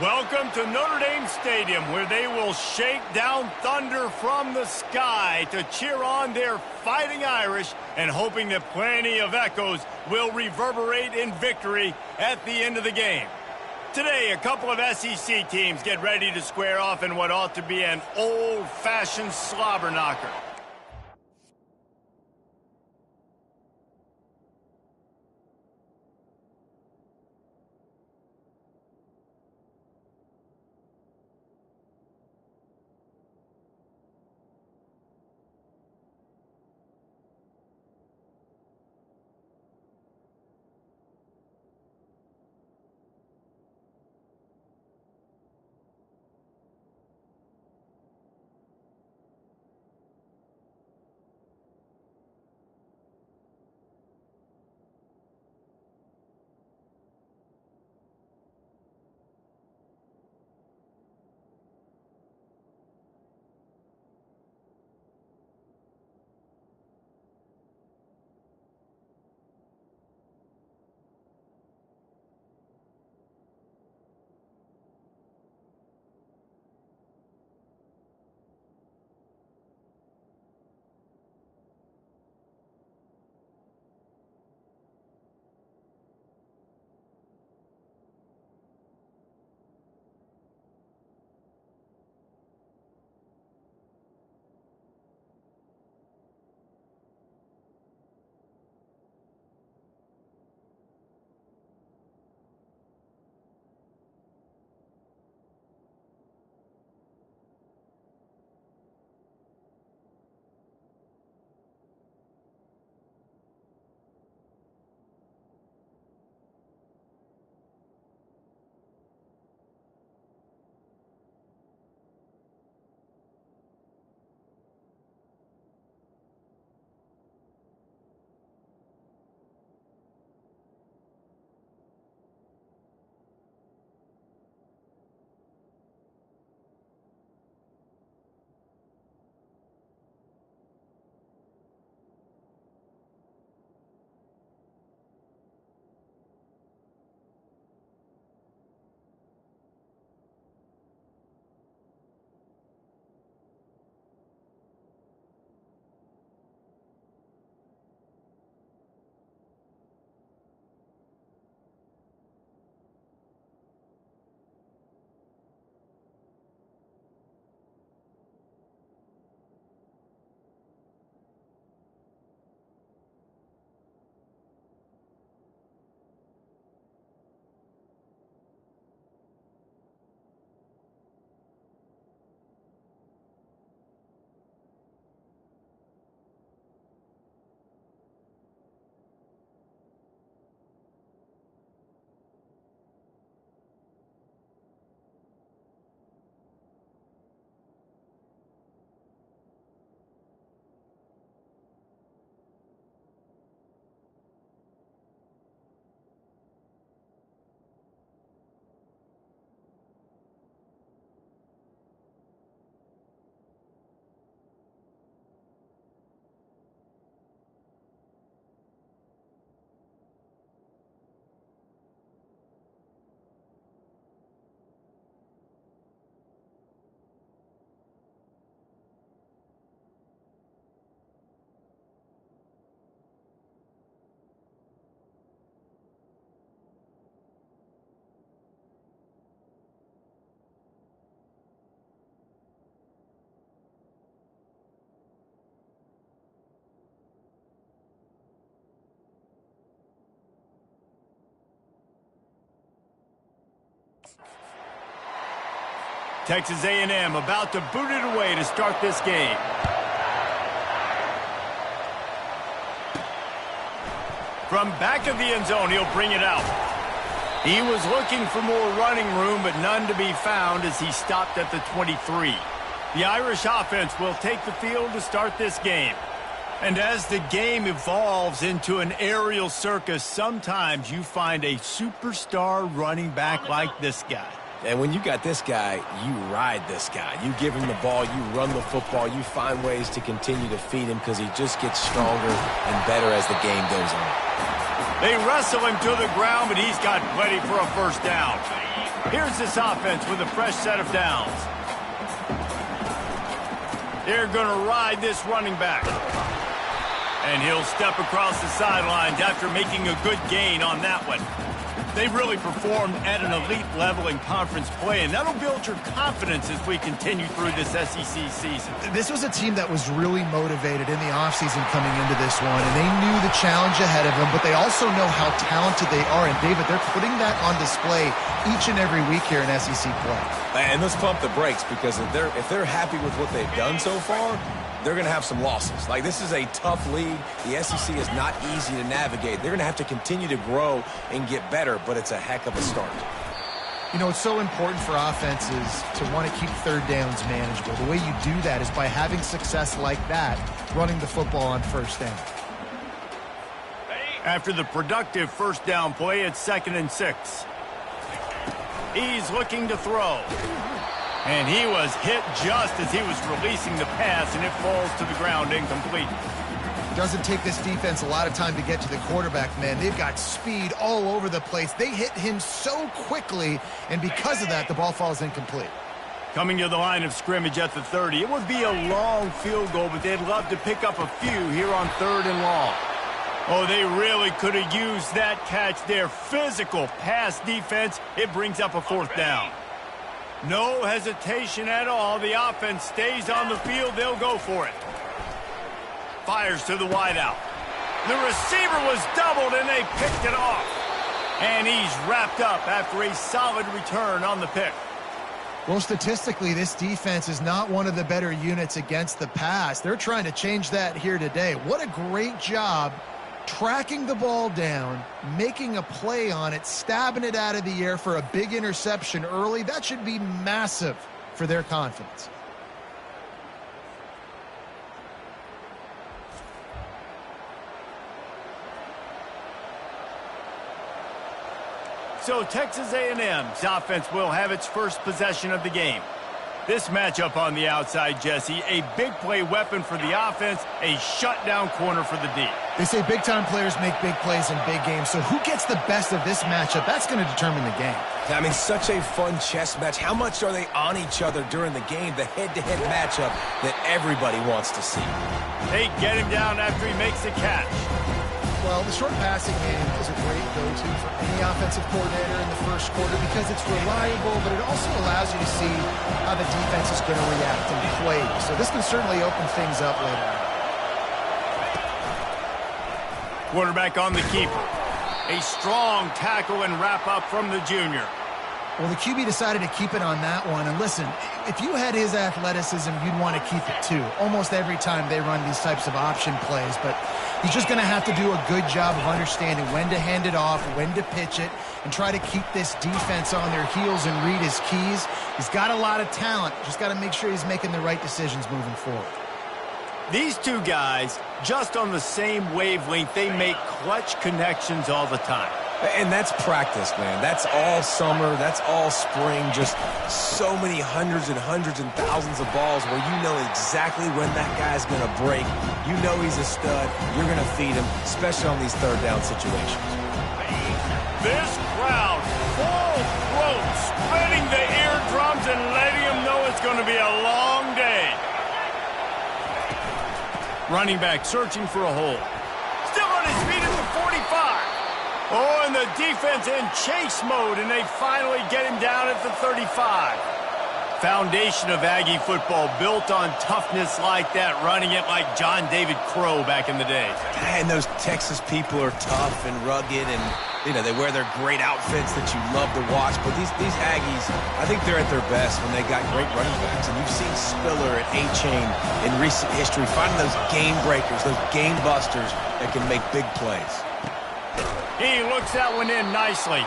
Welcome to Notre Dame Stadium, where they will shake down thunder from the sky to cheer on their Fighting Irish and hoping that plenty of echoes will reverberate in victory at the end of the game. Today, a couple of SEC teams get ready to square off in what ought to be an old-fashioned slobber knocker. Texas A&M about to boot it away to start this game. From back of the end zone, he'll bring it out. He was looking for more running room, but none to be found as he stopped at the 23. The Irish offense will take the field to start this game. And as the game evolves into an aerial circus, sometimes you find a superstar running back like this guy. And when you got this guy, you ride this guy. You give him the ball, you run the football, you find ways to continue to feed him because he just gets stronger and better as the game goes on. They wrestle him to the ground, but he's got plenty for a first down. Here's this offense with a fresh set of downs. They're going to ride this running back. And he'll step across the sidelines after making a good gain on that one. They've really performed at an elite level in conference play, and that'll build your confidence as we continue through this SEC season. This was a team that was really motivated in the offseason coming into this one, and they knew the challenge ahead of them, but they also know how talented they are. And, David, they're putting that on display each and every week here in SEC play. And let's pump the brakes, because if they're happy with what they've done so far, they're going to have some losses. Like, this is a tough league. The SEC is not easy to navigate. They're going to have to continue to grow and get better, but it's a heck of a start. You know, it's so important for offenses to want to keep third downs manageable. The way you do that is by having success like that, running the football on first down. After the productive first down play, it's 2nd and 6. He's looking to throw. And he was hit just as he was releasing the pass, and it falls to the ground incomplete. Doesn't take this defense a lot of time to get to the quarterback, man. They've got speed all over the place. They hit him so quickly, and because of that, the ball falls incomplete. Coming to the line of scrimmage at the 30. It would be a long field goal, but they'd love to pick up a few here on 3rd and long. Oh, they really could have used that catch there. Physical pass defense. It brings up a 4th down. No hesitation at all. The offense stays on the field. They'll go for it. Fires to the wideout. The receiver was doubled, and they picked it off. And he's wrapped up after a solid return on the pick. Well, statistically, this defense is not one of the better units against the pass. They're trying to change that here today. What a great job tracking the ball down, making a play on it, stabbing it out of the air for a big interception early. That should be massive for their confidence. So Texas A&M's offense will have its first possession of the game. This matchup on the outside, Jesse, a big play weapon for the offense, a shutdown corner for the D. They say big-time players make big plays in big games, so who gets the best of this matchup? That's going to determine the game. I mean, such a fun chess match. How much are they on each other during the game? The head-to-head matchup that everybody wants to see. They get him down after he makes the catch. Well, the short passing game is a great go-to for any offensive coordinator in the first quarter because it's reliable, but it also allows you to see how the defense is going to react and play. So this can certainly open things up later on. Quarterback on the keeper. A strong tackle and wrap-up from the junior. Well, the QB decided to keep it on that one. And listen, if you had his athleticism, you'd want to keep it too. Almost every time they run these types of option plays. But he's just going to have to do a good job of understanding when to hand it off, when to pitch it, and try to keep this defense on their heels and read his keys. He's got a lot of talent. Just got to make sure he's making the right decisions moving forward. These two guys, just on the same wavelength, they make clutch connections all the time. And that's practice, man. That's all summer. That's all spring. Just so many hundreds and thousands of balls where you know exactly when that guy's going to break. You know he's a stud. You're going to feed him, especially on these third down situations. This crowd, full throat, spreading the eardrums and letting them know it's going to be a long day. Running back searching for a hole. Still on his feet at the 45. Oh, and the defense in chase mode, and they finally get him down at the 35. Foundation of Aggie football built on toughness like that, running it like John David Crow back in the day. And those Texas people are tough and rugged, and you know they wear their great outfits that you love to watch. But these Aggies, I think they're at their best when they got great running backs. And you've seen Spiller and A-Chain in recent history finding those game breakers, those game busters that can make big plays. He looks that one in nicely.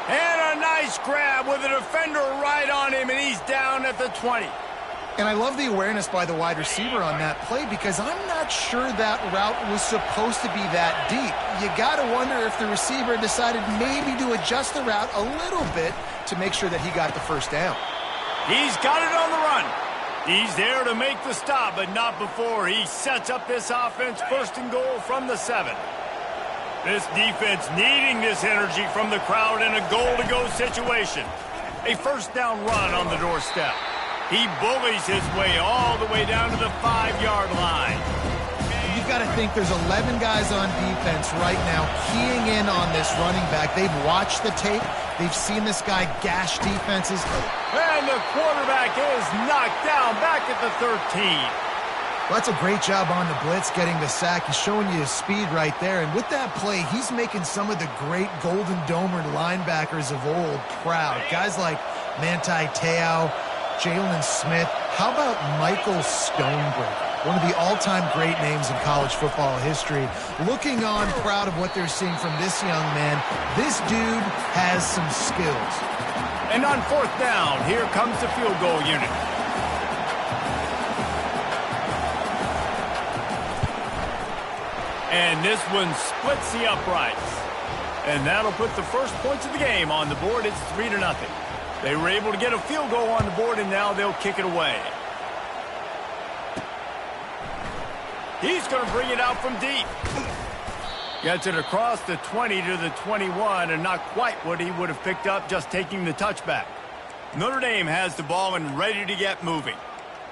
And a nice grab with a defender right on him, and he's down at the 20. And I love the awareness by the wide receiver on that play because I'm not sure that route was supposed to be that deep. You got to wonder if the receiver decided maybe to adjust the route a little bit to make sure that he got the first down. He's got it on the run. He's there to make the stop, but not before he sets up this offense. 1st and goal from the 7. This defense needing this energy from the crowd in a goal-to-go situation. A first down run on the doorstep. He bullies his way all the way down to the 5-yard line. You've got to think there's 11 guys on defense right now keying in on this running back. They've watched the tape. They've seen this guy gash defenses. And the quarterback is knocked down back at the 13. Well, that's a great job on the blitz getting the sack. He's showing you his speed right there. And with that play, he's making some of the great Golden Domer linebackers of old proud. Guys like Manti Te'o, Jalen Smith. How about Michael Stonebreaker? One of the all-time great names in college football history. Looking on, proud of what they're seeing from this young man. This dude has some skills. And on fourth down, here comes the field goal unit. And this one splits the uprights. And that'll put the first points of the game on the board. It's 3-0. They were able to get a field goal on the board, and now they'll kick it away. He's going to bring it out from deep. Gets it across the 20 to the 21, and not quite what he would have picked up just taking the touchback. Notre Dame has the ball and ready to get moving.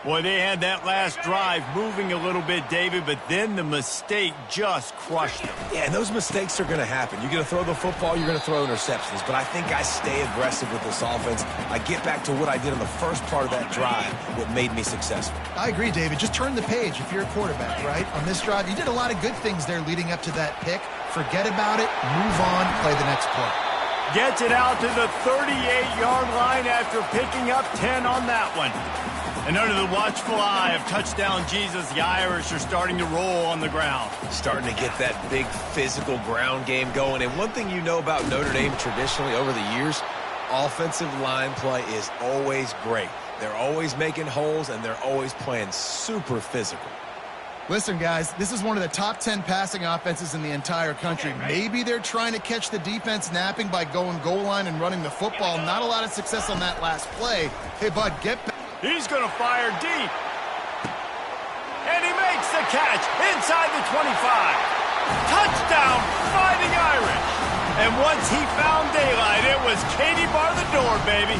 Boy, they had that last drive moving a little bit, David, but then the mistake just crushed them. Yeah, and those mistakes are going to happen. You're going to throw the football, you're going to throw interceptions. But I think I stay aggressive with this offense. I get back to what I did in the first part of that drive, what made me successful. I agree, David. Just turn the page if you're a quarterback, right? On this drive, you did a lot of good things there leading up to that pick. Forget about it, move on, play the next play. Gets it out to the 38-yard line after picking up 10 on that one. And under the watchful eye of Touchdown Jesus, the Irish are starting to roll on the ground. Starting to get that big physical ground game going. And one thing you know about Notre Dame traditionally over the years, offensive line play is always great. They're always making holes, and they're always playing super physical. Listen, guys, this is one of the top 10 passing offenses in the entire country. Maybe they're trying to catch the defense napping by going goal line and running the football. Not a lot of success on that last play. Hey, bud, get back. He's going to fire deep. And he makes the catch inside the 25. Touchdown, Fighting Irish. And once he found daylight, it was Katie bar the door, baby.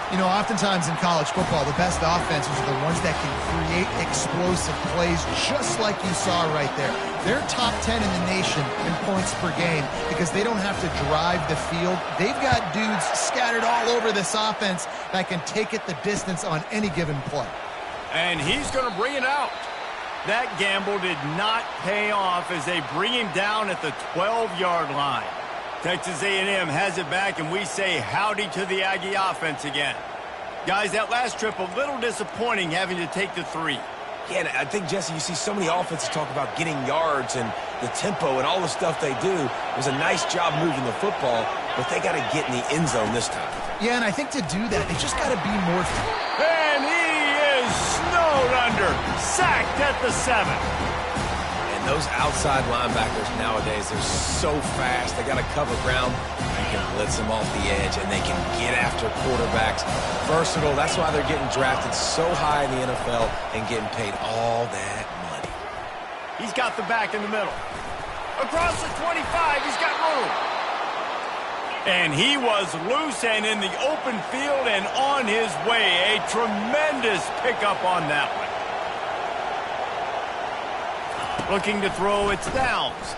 You know, oftentimes in college football, the best offenses are the ones that can create explosive plays, just like you saw right there. They're top 10 in the nation in points per game because they don't have to drive the field. They've got dudes scattered all over this offense that can take it the distance on any given play. And he's going to bring it out. That gamble did not pay off as they bring him down at the 12-yard line. Texas A&M has it back, and we say howdy to the Aggie offense again. Guys, that last trip, a little disappointing having to take the 3. Yeah, and I think, Jesse, you see so many offenses talk about getting yards and the tempo and all the stuff they do. It was a nice job moving the football, but they got to get in the end zone this time. Yeah, and I think to do that, they just got to be more... And he is snowed under, sacked at the 7. Those outside linebackers nowadays, they're so fast. They got to cover ground. You can blitz them off the edge, and they can get after quarterbacks. Versatile. That's why they're getting drafted so high in the NFL and getting paid all that money. He's got the back in the middle. Across the 25, he's got room. And he was loose and in the open field and on his way. A tremendous pickup on that one. Looking to throw, it's Downs.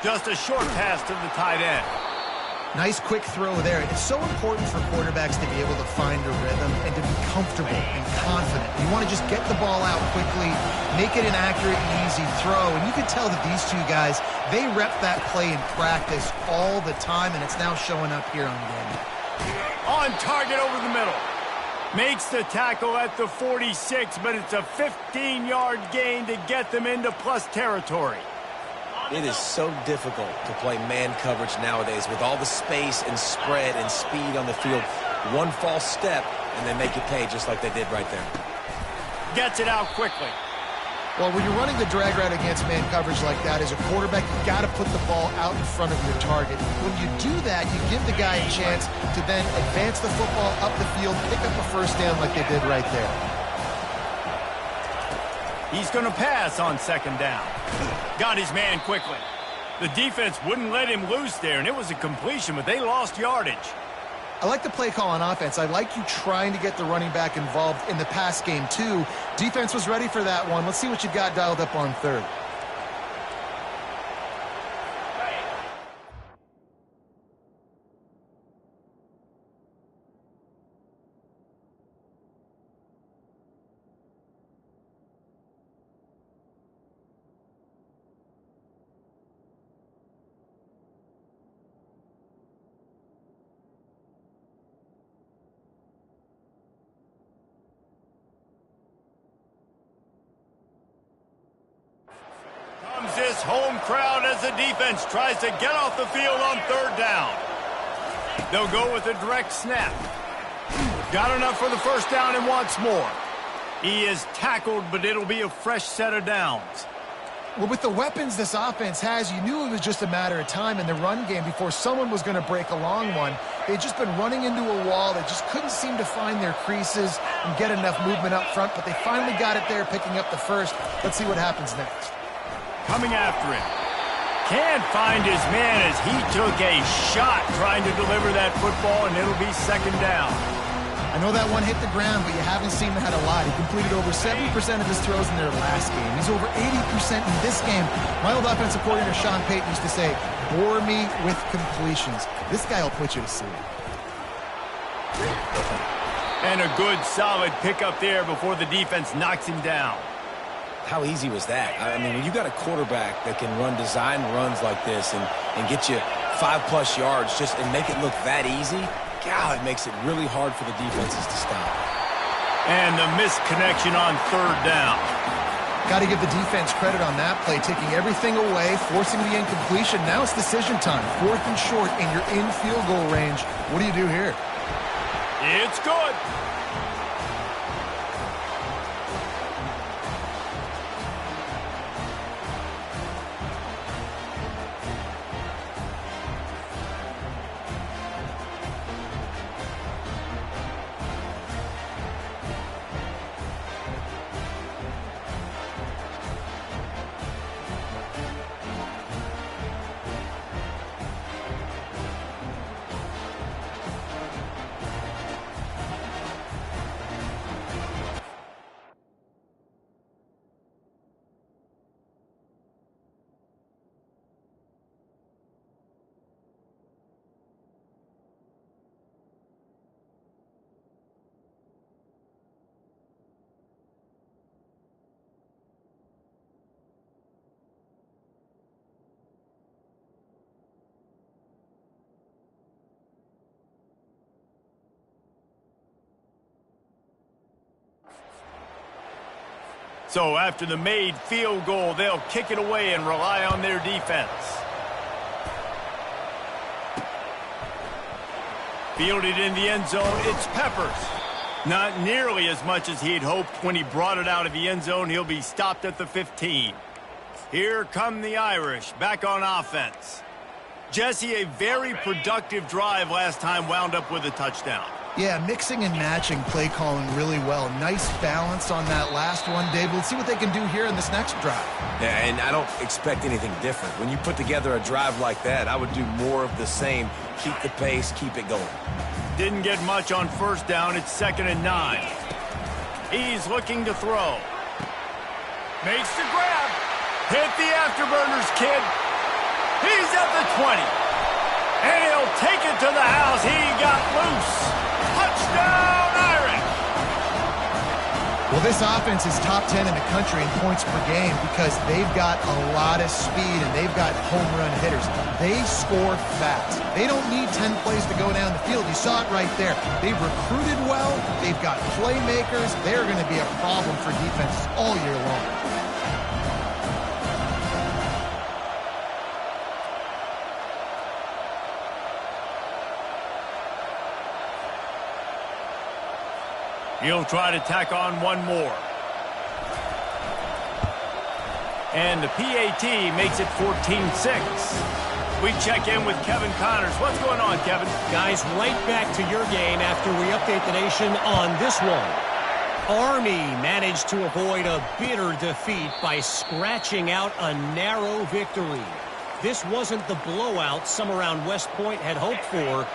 Just a short pass to the tight end. Nice quick throw there. It's so important for quarterbacks to be able to find a rhythm and to be comfortable and confident. You want to just get the ball out quickly, make it an accurate and easy throw. And you can tell that these two guys, they rep that play in practice all the time, and it's now showing up here on game. On target over the middle. Makes the tackle at the 46, but it's a 15-yard gain to get them into plus territory. It is so difficult to play man coverage nowadays with all the space and spread and speed on the field. One false step, and they make you pay just like they did right there. Gets it out quickly. Well, when you're running the drag route against man coverage like that, as a quarterback, you got to put the ball out in front of your target. When you do that, you give the guy a chance to then advance the football up the field, pick up a first down like they did right there. He's going to pass on second down. Got his man quickly. The defense wouldn't let him loose there, and it was a completion, but they lost yardage. I like the play call on offense. I like you trying to get the running back involved in the pass game, too. Defense was ready for that one. Let's see what you got dialed up on third. This home crowd as the defense tries to get off the field on third down. They'll go with a direct snap. Got enough for the first down and wants more. He is tackled, but it'll be a fresh set of downs. Well, with the weapons this offense has, you knew it was just a matter of time in the run game before someone was going to break a long one. They'd just been running into a wall. They just couldn't seem to find their creases and get enough movement up front, but they finally got it there, picking up the first. Let's see what happens next. Coming after him. Can't find his man as he took a shot trying to deliver that football, and it'll be second down. I know that one hit the ground, but you haven't seen that a lot. He completed over 70% of his throws in their last game. He's over 80% in this game. My old offensive coordinator, Sean Payton, used to say, bore me with completions. This guy will put you to sleep. And a good, solid pickup there before the defense knocks him down. How easy was that? I mean, when you got a quarterback that can run design runs like this and get you 5+ yards just and make it look that easy, God, it makes it really hard for the defenses to stop. And the missed connection on third down. Got to give the defense credit on that play, taking everything away, forcing the incompletion. Now it's decision time. 4th and short, and you're in field goal range. What do you do here? It's good. So after the made field goal, they'll kick it away and rely on their defense. Fielded in the end zone, it's Peppers. Not nearly as much as he'd hoped when he brought it out of the end zone. He'll be stopped at the 15. Here come the Irish, back on offense. Jesse, a very productive drive last time, wound up with a touchdown. Yeah, mixing and matching play calling really well. Nice balance on that last one, Dave. Let's see what they can do here in this next drive. Yeah, and I don't expect anything different. When you put together a drive like that, I would do more of the same. Keep the pace, keep it going. Didn't get much on first down. It's 2nd and 9. He's looking to throw. Makes the grab. Hit the afterburners, kid. He's at the 20. And he'll take it to the house. He got loose. Touchdown, Irish! Well, this offense is top 10 in the country in points per game because they've got a lot of speed and they've got home run hitters. They score fast. They don't need 10 plays to go down the field. You saw it right there. They've recruited well. They've got playmakers. They're going to be a problem for defenses all year long. He'll try to tack on one more. And the PAT makes it 14-6. We check in with Kevin Connors. What's going on, Kevin? Guys, right back to your game after we update the nation on this one. Army managed to avoid a bitter defeat by scratching out a narrow victory. This wasn't the blowout some around West Point had hoped for,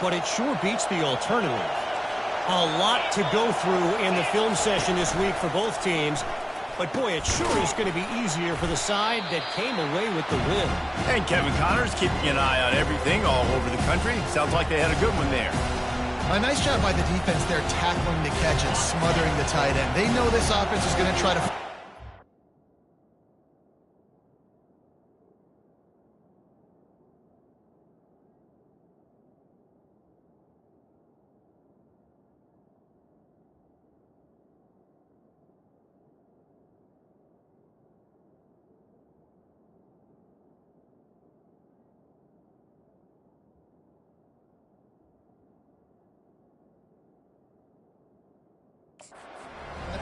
but it sure beats the alternative. A lot to go through in the film session this week for both teams. But, boy, it sure is going to be easier for the side that came away with the win. And Kevin Connors keeping an eye on everything all over the country. Sounds like they had a good one there. A nice job by the defense there, tackling the catch and smothering the tight end. They know this offense is going to try to...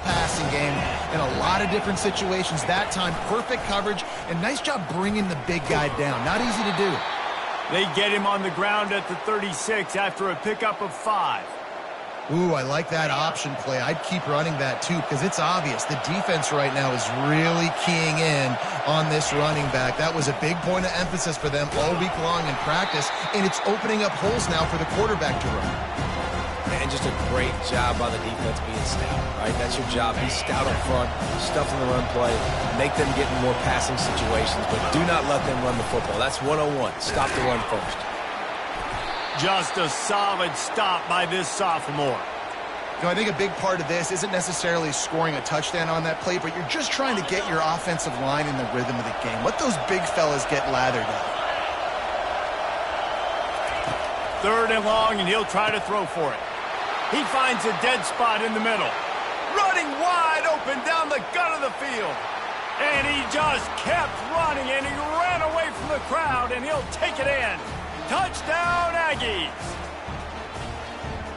passing game in a lot of different situations. That time, perfect coverage, and nice job bringing the big guy down. Not easy to do. They get him on the ground at the 36 after a pickup of 5. Ooh, I like that option play. I'd keep running that, too, because it's obvious. The defense right now is really keying in on this running back. That was a big point of emphasis for them all week long in practice, and it's opening up holes now for the quarterback to run. And just a great job by the defense being stout, right? That's your job. Be stout up front, stuff in the run play, make them get in more passing situations, but do not let them run the football. That's 101. Stop the run first. Just a solid stop by this sophomore. You know, I think a big part of this isn't necessarily scoring a touchdown on that play, but you're just trying to get your offensive line in the rhythm of the game. Let those big fellas get lathered up. 3rd and long, and he'll try to throw for it. He finds a dead spot in the middle. Running wide open down the gut of the field. And he just kept running, and he ran away from the crowd, and he'll take it in. Touchdown, Aggies.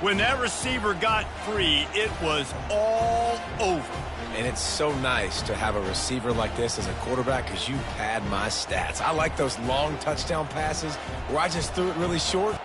When that receiver got free, it was all over. And it's so nice to have a receiver like this as a quarterback because you pad my stats. I like those long touchdown passes where I just threw it really short.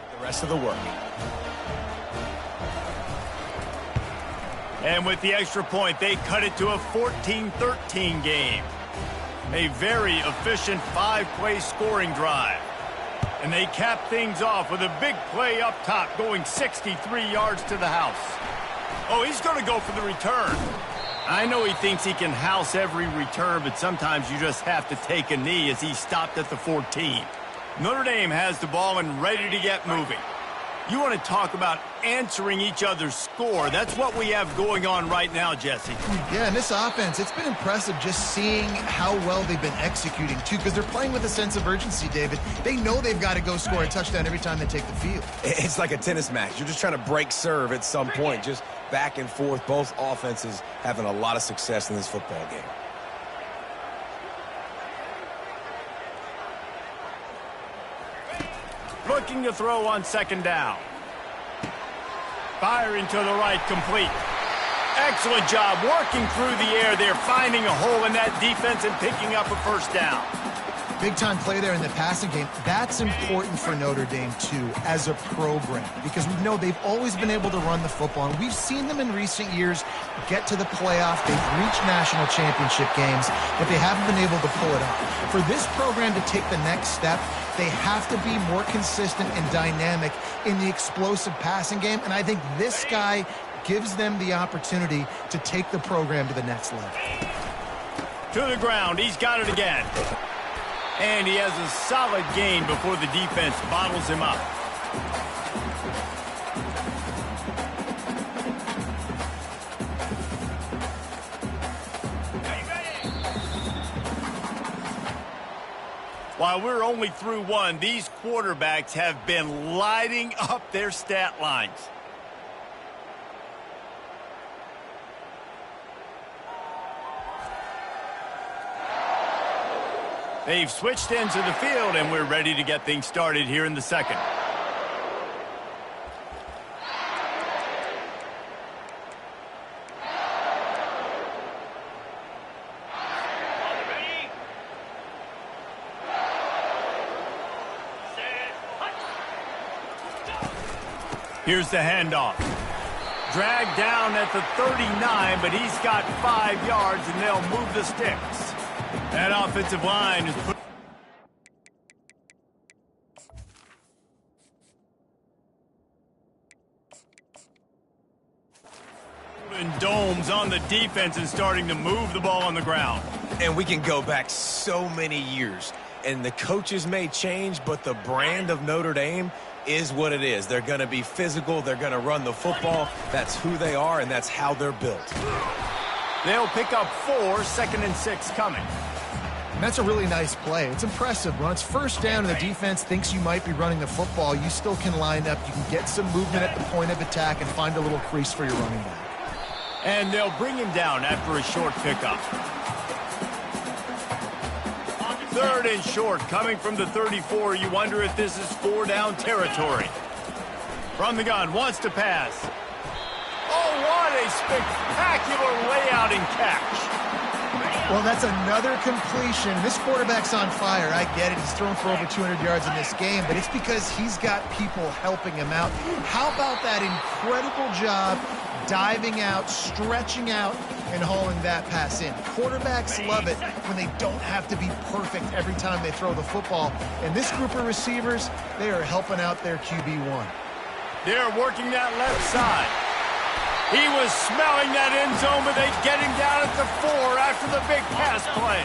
The rest of the work. And with the extra point, they cut it to a 14-13 game. A very efficient 5-play scoring drive. And they cap things off with a big play up top, going 63 yards to the house. Oh, he's going to go for the return. I know he thinks he can house every return, but sometimes you just have to take a knee as he stopped at the 14. Notre Dame has the ball and ready to get moving. You want to talk about answering each other's score. That's what we have going on right now, Jesse. Yeah, and this offense, it's been impressive just seeing how well they've been executing, too, because they're playing with a sense of urgency, David. They know they've got to go score a touchdown every time they take the field. It's like a tennis match. You're just trying to break serve at some point, just back and forth. Both offenses having a lot of success in this football game. Looking to throw on 2nd down. Firing to the right, complete. Excellent job working through the air there, finding a hole in that defense and picking up a 1st down. Big-time play there in the passing game. That's important for Notre Dame, too, as a program, because we know they've always been able to run the football, and we've seen them in recent years get to the playoff. They've reached national championship games, but they haven't been able to pull it off. For this program to take the next step, they have to be more consistent and dynamic in the explosive passing game, and I think this guy gives them the opportunity to take the program to the next level. To the ground, he's got it again. And he has a solid gain before the defense bottles him up. While we're only through one, these quarterbacks have been lighting up their stat lines. They've switched into the field, and we're ready to get things started here in the second. Here's the handoff. Dragged down at the 39, but he's got 5 yards, and they'll move the sticks. That offensive line is put domes on the defense and starting to move the ball on the ground. And we can go back so many years, and the coaches may change, but the brand of Notre Dame is what it is. They're going to be physical. They're going to run the football. That's who they are, and that's how they're built. They'll pick up 4, 2nd and 6 coming. And that's a really nice play. It's impressive. When it's first down and the defense thinks you might be running the football, you still can line up. You can get some movement at the point of attack and find a little crease for your running back. And they'll bring him down after a short pickup. 3rd and short, coming from the 34. You wonder if this is 4-down territory. From the gun, wants to pass. Oh, what a spectacular layout and catch. Well, that's another completion. This quarterback's on fire. I get it. He's thrown for over 200 yards in this game, but it's because he's got people helping him out. How about that incredible job diving out, stretching out, and hauling that pass in? Quarterbacks love it when they don't have to be perfect every time they throw the football. And this group of receivers, they are helping out their QB1. They're working that left side. He was smelling that end zone, but they get him down at the 4 after the big pass play.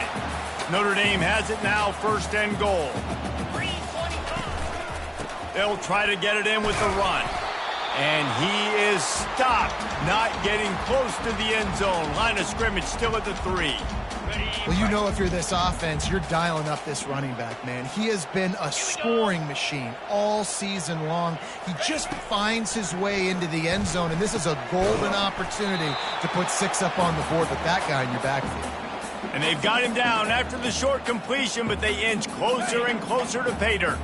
Notre Dame has it now, 1st and goal. They'll try to get it in with the run. And he is stopped, not getting close to the end zone. Line of scrimmage still at the 3. Well, you know if you're this offense, you're dialing up this running back, man. He has been a scoring machine all season long. He just finds his way into the end zone, and this is a golden opportunity to put 6 up on the board with that guy in your backfield. And they've got him down after the short completion, but they inch closer and closer to Pater.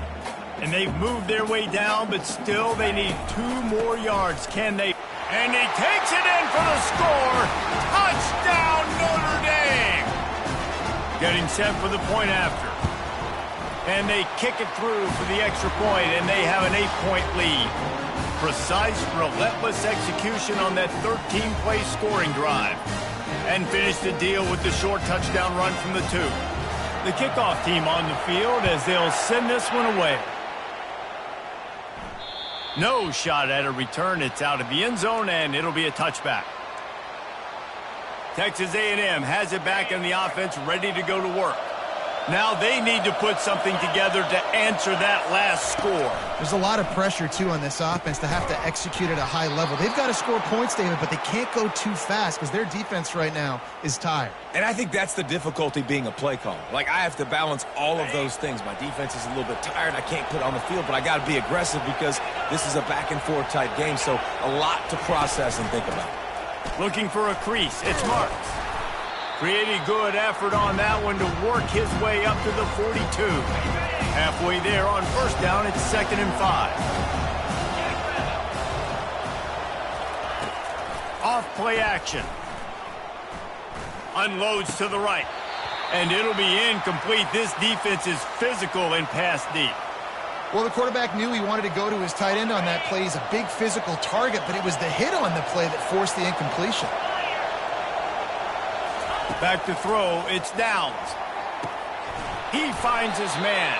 And they've moved their way down, but still they need 2 more yards. Can they? And he takes it in for the score. Touchdown, Notre Dame. Getting set for the point after. And they kick it through for the extra point, and they have an 8-point lead. Precise, relentless execution on that 13-play scoring drive. And finish the deal with the short touchdown run from the 2. The kickoff team on the field as they'll send this one away. No shot at a return. It's out of the end zone, and it'll be a touchback. Texas A&M has it back in the offense, ready to go to work. Now they need to put something together to answer that last score. There's a lot of pressure, too, on this offense to have to execute at a high level. They've got to score points, David, but they can't go too fast because their defense right now is tired. And I think that's the difficulty being a play caller. Like, I have to balance all of those things. My defense is a little bit tired. I can't put it on the field, but I got to be aggressive because this is a back-and-forth type game, so a lot to process and think about. Looking for a crease. It's Marks. Pretty good effort on that one to work his way up to the 42. Halfway there on 1st down, it's 2nd and 5. Off play action. Unloads to the right. And it'll be incomplete. This defense is physical and pass deep. Well, the quarterback knew he wanted to go to his tight end on that play. He's a big physical target, but it was the hit on the play that forced the incompletion. Back to throw, it's Downs. He finds his man.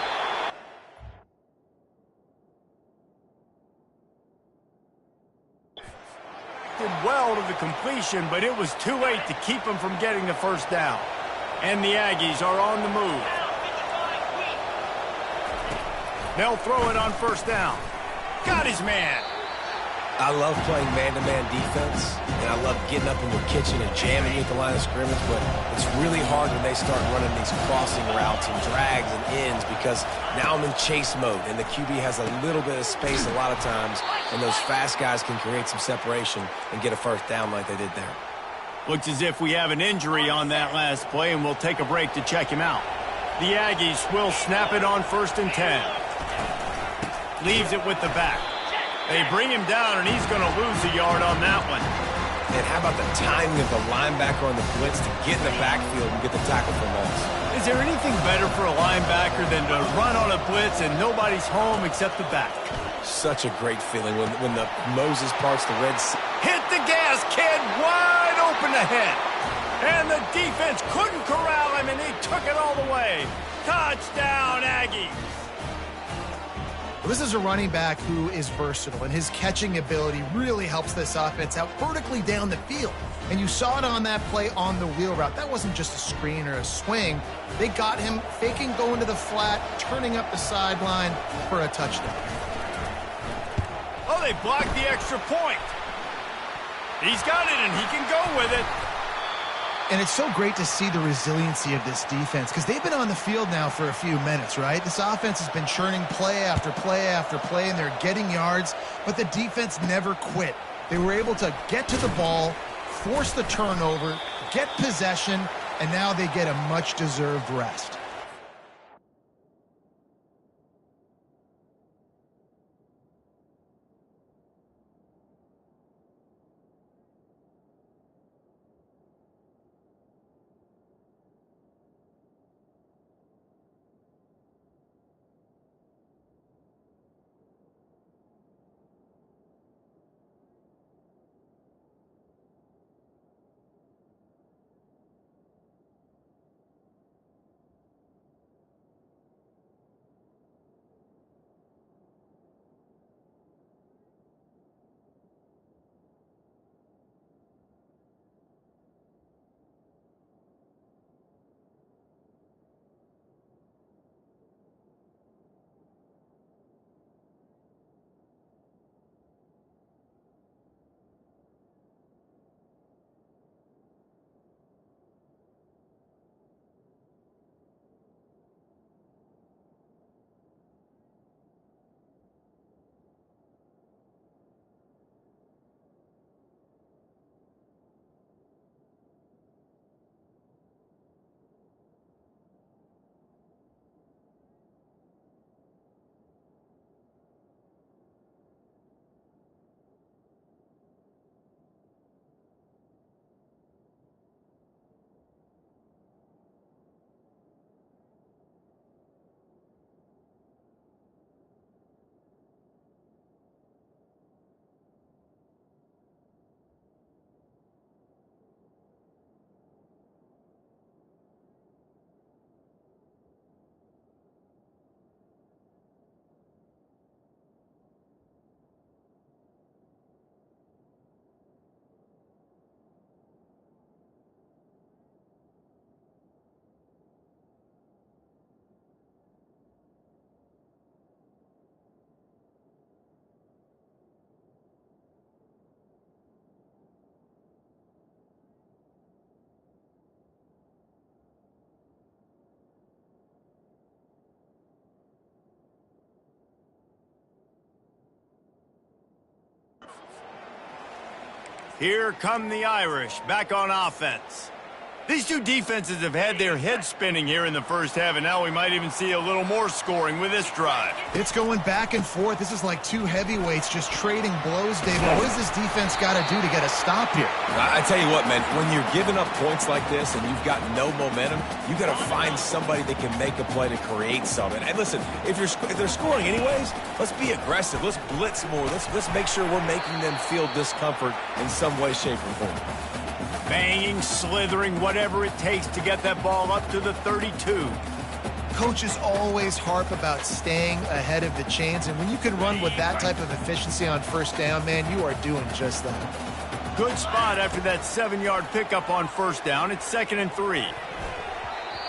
Did well to the completion, but it was too late to keep him from getting the 1st down. And the Aggies are on the move. They'll throw it on 1st down. Got his man. I love playing man-to-man defense, and I love getting up in the kitchen and jamming you at the line of scrimmage, but it's really hard when they start running these crossing routes and drags and ends because now I'm in chase mode, and the QB has a little bit of space a lot of times, and those fast guys can create some separation and get a first down like they did there. Looks as if we have an injury on that last play, and we'll take a break to check him out. The Aggies will snap it on 1st and 10. Leaves it with the back. They bring him down, and he's going to lose a yard on that one. And how about the timing of the linebacker on the blitz to get in the backfield and get the tackle for loss? Is there anything better for a linebacker than to run on a blitz and nobody's home except the back? Such a great feeling when the Moses parts the Red Sea. Hit the gas, kid, wide open ahead. And the defense couldn't corral him, and he took it all the way. Touchdown, Aggies. This is a running back who is versatile, and his catching ability really helps this offense out vertically down the field. And you saw it on that play on the wheel route. That wasn't just a screen or a swing. They got him faking going to the flat, turning up the sideline for a touchdown. Oh, they blocked the extra point. He's got it, and he can go with it. And it's so great to see the resiliency of this defense because they've been on the field now for a few minutes, right? This offense has been churning play after play after play, and they're getting yards, but the defense never quit. They were able to get to the ball, force the turnover, get possession, and now they get a much-deserved rest. Here come the Irish, back on offense. These two defenses have had their heads spinning here in the first half, and now we might even see a little more scoring with this drive. It's going back and forth. This is like two heavyweights just trading blows, David. What does this defense got to do to get a stop here? I tell you what, man, when you're giving up points like this and you've got no momentum, you got to find somebody that can make a play to create something. And listen, if they're scoring anyways, let's be aggressive. Let's blitz more. Let's make sure we're making them feel discomfort in some way, shape, or form. Banging, slithering, whatever it takes to get that ball up to the 32. Coaches always harp about staying ahead of the chains, and when you can run with that type of efficiency on first down, man, you are doing just that. Good spot after that 7-yard pickup on first down. It's 2nd and 3.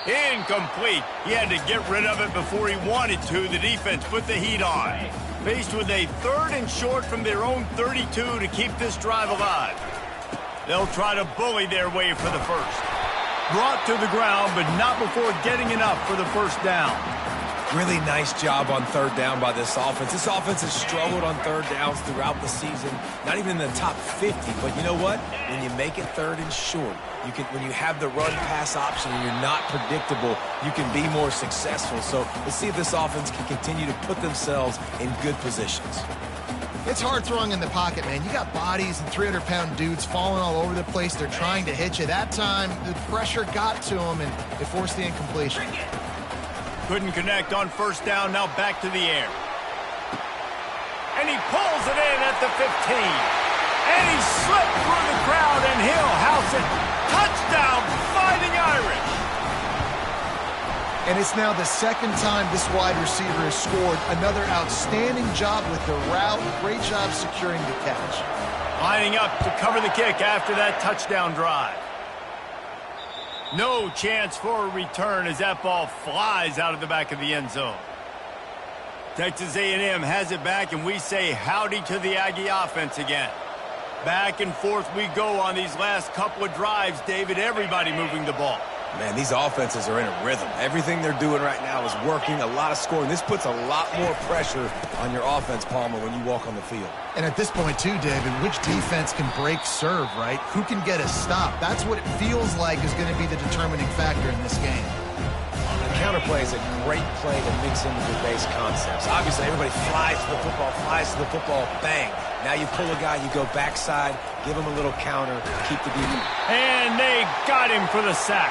Incomplete. He had to get rid of it before he wanted to. The defense put the heat on. Faced with a 3rd and short from their own 32 to keep this drive alive. They'll try to bully their way for the first. Brought to the ground, but not before getting enough for the first down. Really nice job on 3rd down by this offense. This offense has struggled on 3rd downs throughout the season. Not even in the top 50, but you know what? When you make it 3rd and short, when you have the run-pass option and you're not predictable, you can be more successful. So let's see if this offense can continue to put themselves in good positions. It's hard throwing in the pocket, man. You got bodies and 300-pound dudes falling all over the place. They're trying to hit you. That time, the pressure got to them, and it forced the incompletion. Couldn't connect on 1st down, now back to the air. And he pulls it in at the 15. And he slipped through the crowd, and he'll house it. Touchdown, Fighting Irish. And it's now the 2nd time this wide receiver has scored. Another outstanding job with the route. Great job securing the catch. Lining up to cover the kick after that touchdown drive. No chance for a return as that ball flies out of the back of the end zone. Texas A&M has it back, and we say howdy to the Aggie offense again. Back and forth we go on these last couple of drives, David. Everybody moving the ball. Man, these offenses are in a rhythm. Everything they're doing right now is working, a lot of scoring. This puts a lot more pressure on your offense, Palmer, when you walk on the field. And at this point, too, David, which defense can break serve, right? Who can get a stop? That's what it feels like is going to be the determining factor in this game. The counterplay is a great play to mix into the base concepts. Obviously, everybody flies to the football, bang. Now you pull a guy, you go backside, give him a little counter, keep the defense. And they got him for the sack.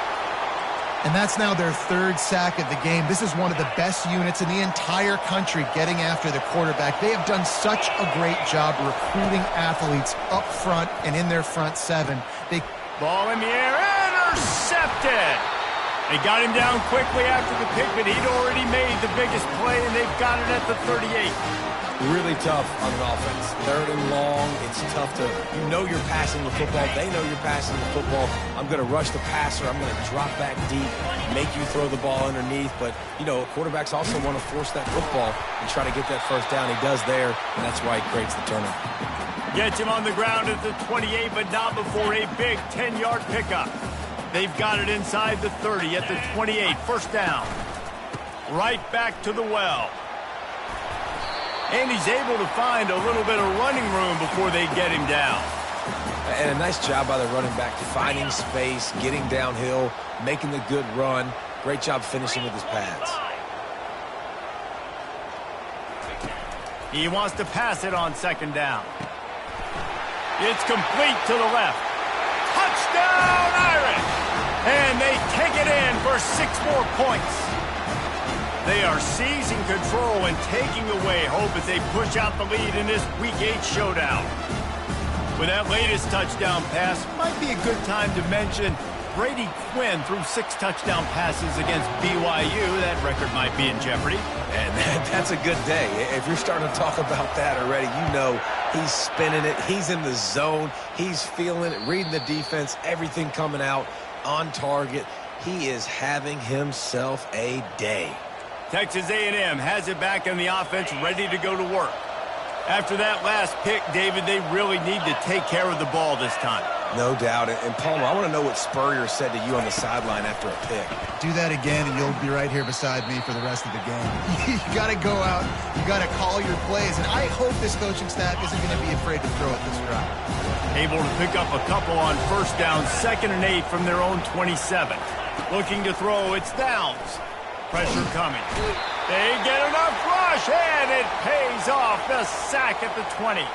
And that's now their 3rd sack of the game. This is one of the best units in the entire country getting after the quarterback. They have done such a great job recruiting athletes up front and in their front 7. Ball in the air, intercepted. They got him down quickly after the pick, but he'd already made the biggest play, and they've got it at the 38. Really tough on an offense. 3rd and long, it's tough to, you know you're passing the football. They know you're passing the football. I'm going to rush the passer. I'm going to drop back deep, make you throw the ball underneath. But, you know, quarterbacks also want to force that football and try to get that 1st down. He does there, and that's why he creates the turnover. Gets him on the ground at the 28, but not before a big 10-yard pickup. They've got it inside the 30 at the 28, 1st down. Right back to the well. And he's able to find a little bit of running room before they get him down. And a nice job by the running back, finding space, getting downhill, making the good run. Great job finishing with his pads. He wants to pass it on 2nd down. It's complete to the left. Touchdown, Irish! And they take it in for 6 more points. They are seizing control and taking away hope as they push out the lead in this Week 8 showdown. With that latest touchdown pass, might be a good time to mention Brady Quinn threw 6 touchdown passes against BYU. That record might be in jeopardy. And that's a good day. If you're starting to talk about that already, you know he's spinning it. He's in the zone. He's feeling it, reading the defense, everything coming out on target. He is having himself a day. Texas A&M has it back in the offense, ready to go to work. After that last pick, David, they really need to take care of the ball this time. No doubt. And Palmer, I want to know what Spurrier said to you on the sideline after a pick. Do that again, and you'll be right here beside me for the rest of the game. You got to go out. You got to call your plays. And I hope this coaching staff isn't going to be afraid to throw it this drive. Able to pick up a couple on 1st down, 2nd and 8 from their own 27. Looking to throw, it's Downs. Pressure coming. They get enough rush, and it pays off. The sack at the 20.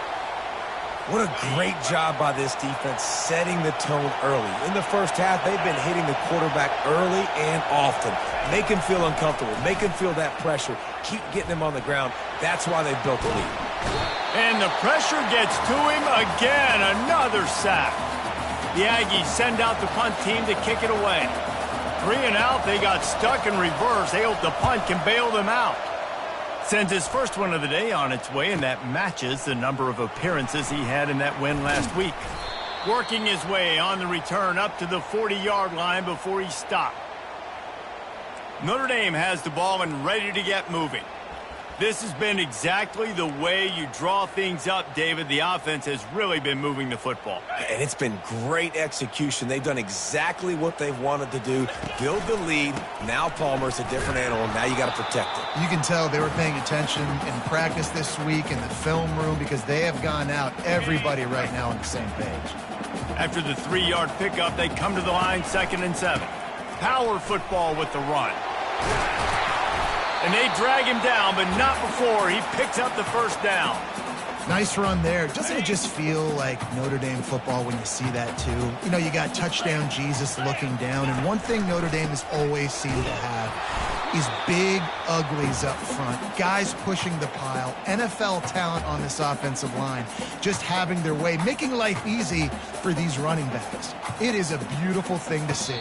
What a great job by this defense setting the tone early. In the 1st half, they've been hitting the quarterback early and often. Make him feel uncomfortable. Make him feel that pressure. Keep getting him on the ground. That's why they've built the lead. And the pressure gets to him again. Another sack. The Aggies send out the punt team to kick it away. 3 and out, they got stuck in reverse. They hope the punt can bail them out. Sends his first one of the day on its way, and that matches the number of appearances he had in that win last week. Working his way on the return up to the 40-yard line before he stopped. Notre Dame has the ball and ready to get moving. This has been exactly the way you draw things up, David. The offense has really been moving the football. And it's been great execution. They've done exactly what they've wanted to do. Build the lead. Now Palmer's a different animal. Now you got to protect it. You can tell they were paying attention in practice this week in the film room because they have gone out, everybody right now on the same page. After the 3-yard pickup, they come to the line 2nd and 7. Power football with the run. And they drag him down, but not before he picks up the first down. Nice run there. Doesn't it just feel like Notre Dame football when you see that, too? You know, you got touchdown Jesus looking down, and one thing Notre Dame has always seemed to have is big uglies up front, guys pushing the pile, NFL talent on this offensive line, just having their way, making life easy for these running backs. It is a beautiful thing to see.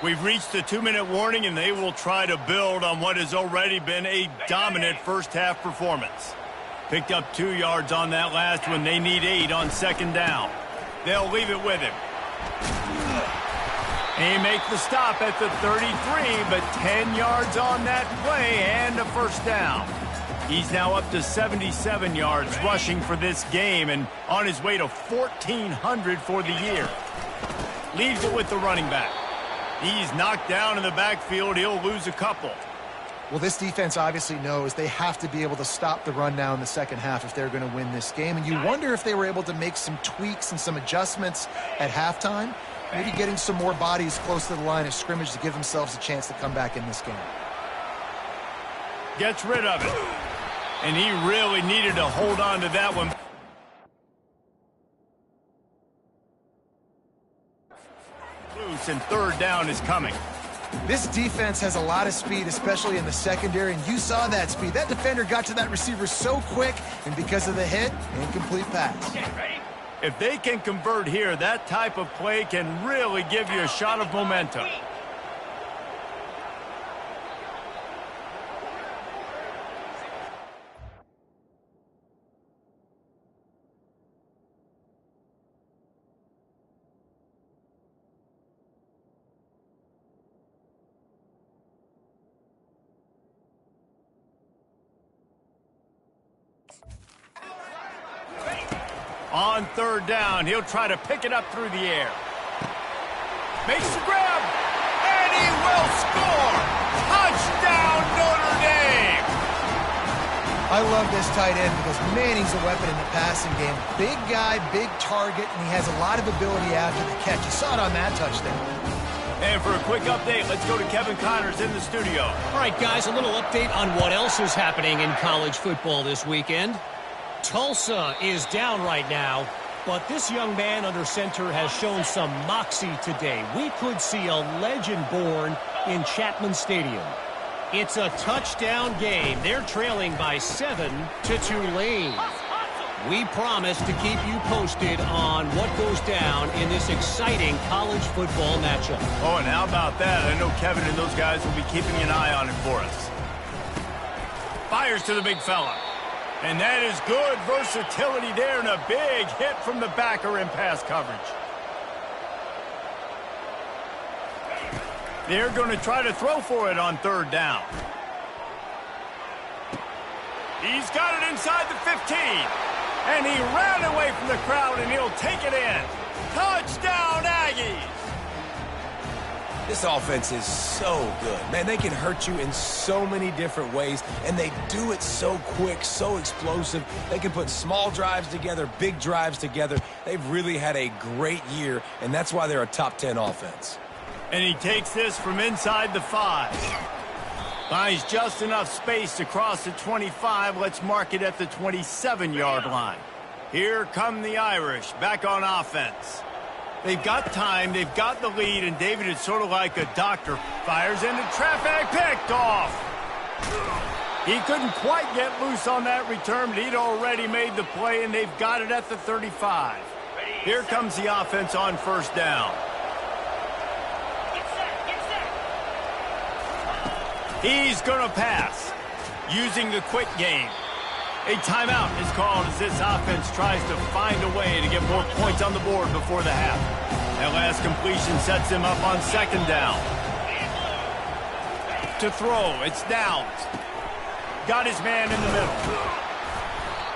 We've reached the 2-minute warning, and they will try to build on what has already been a dominant first-half performance. Picked up 2 yards on that last one. They need 8 on 2nd down. They'll leave it with him. He makes the stop at the 33, but 10 yards on that play and a first down. He's now up to 77 yards rushing for this game and on his way to 1,400 for the year. Leaves it with the running back. He's knocked down in the backfield. He'll lose a couple. Well, this defense obviously knows they have to be able to stop the run now in the second half if they're going to win this game. And you wonder if they were able to make some tweaks and some adjustments at halftime, maybe getting some more bodies close to the line of scrimmage to give themselves a chance to come back in this game. Gets rid of it. And he really needed to hold on to that one. Loose, and 3rd down is coming. This defense has a lot of speed, especially in the secondary, and you saw that speed. That defender got to that receiver so quick, and because of the hit, incomplete pass. If they can convert here, that type of play can really give you a shot of momentum. On 3rd down, he'll try to pick it up through the air. Makes the grab, and he will score! Touchdown, Notre Dame! I love this tight end because, man, he's a weapon in the passing game. Big guy, big target, and he has a lot of ability after the catch. You saw it on that touchdown. And for a quick update, let's go to Kevin Connors in the studio. All right, guys, a little update on what else is happening in college football this weekend. Tulsa is down right now, but this young man under center has shown some moxie today. We could see a legend born in Chapman Stadium. It's a touchdown game. They're trailing by 7 to Tulane. We promise to keep you posted on what goes down in this exciting college football matchup. Oh, and how about that? I know Kevin and those guys will be keeping an eye on it for us. Fires to the big fella. And that is good versatility there and a big hit from the backer in pass coverage. They're going to try to throw for it on 3rd down. He's got it inside the 15. And he ran away from the crowd, and he'll take it in. Touchdown, Aggies! This offense is so good. Man, they can hurt you in so many different ways, and they do it so quick, so explosive. They can put small drives together, big drives together. They've really had a great year, and that's why they're a top 10 offense. And he takes this from inside the 5. Finds just enough space to cross the 25. Let's mark it at the 27-yard line. Here come the Irish back on offense. They've got time, they've got the lead, and David is sort of like a doctor. Fires into traffic, picked off. He couldn't quite get loose on that return, but he'd already made the play, and they've got it at the 35. Here comes the offense on 1st down. He's going to pass, using the quick game. A timeout is called as this offense tries to find a way to get more points on the board before the half. That last completion sets him up on 2nd down. To throw, it's Downs. got his man in the middle.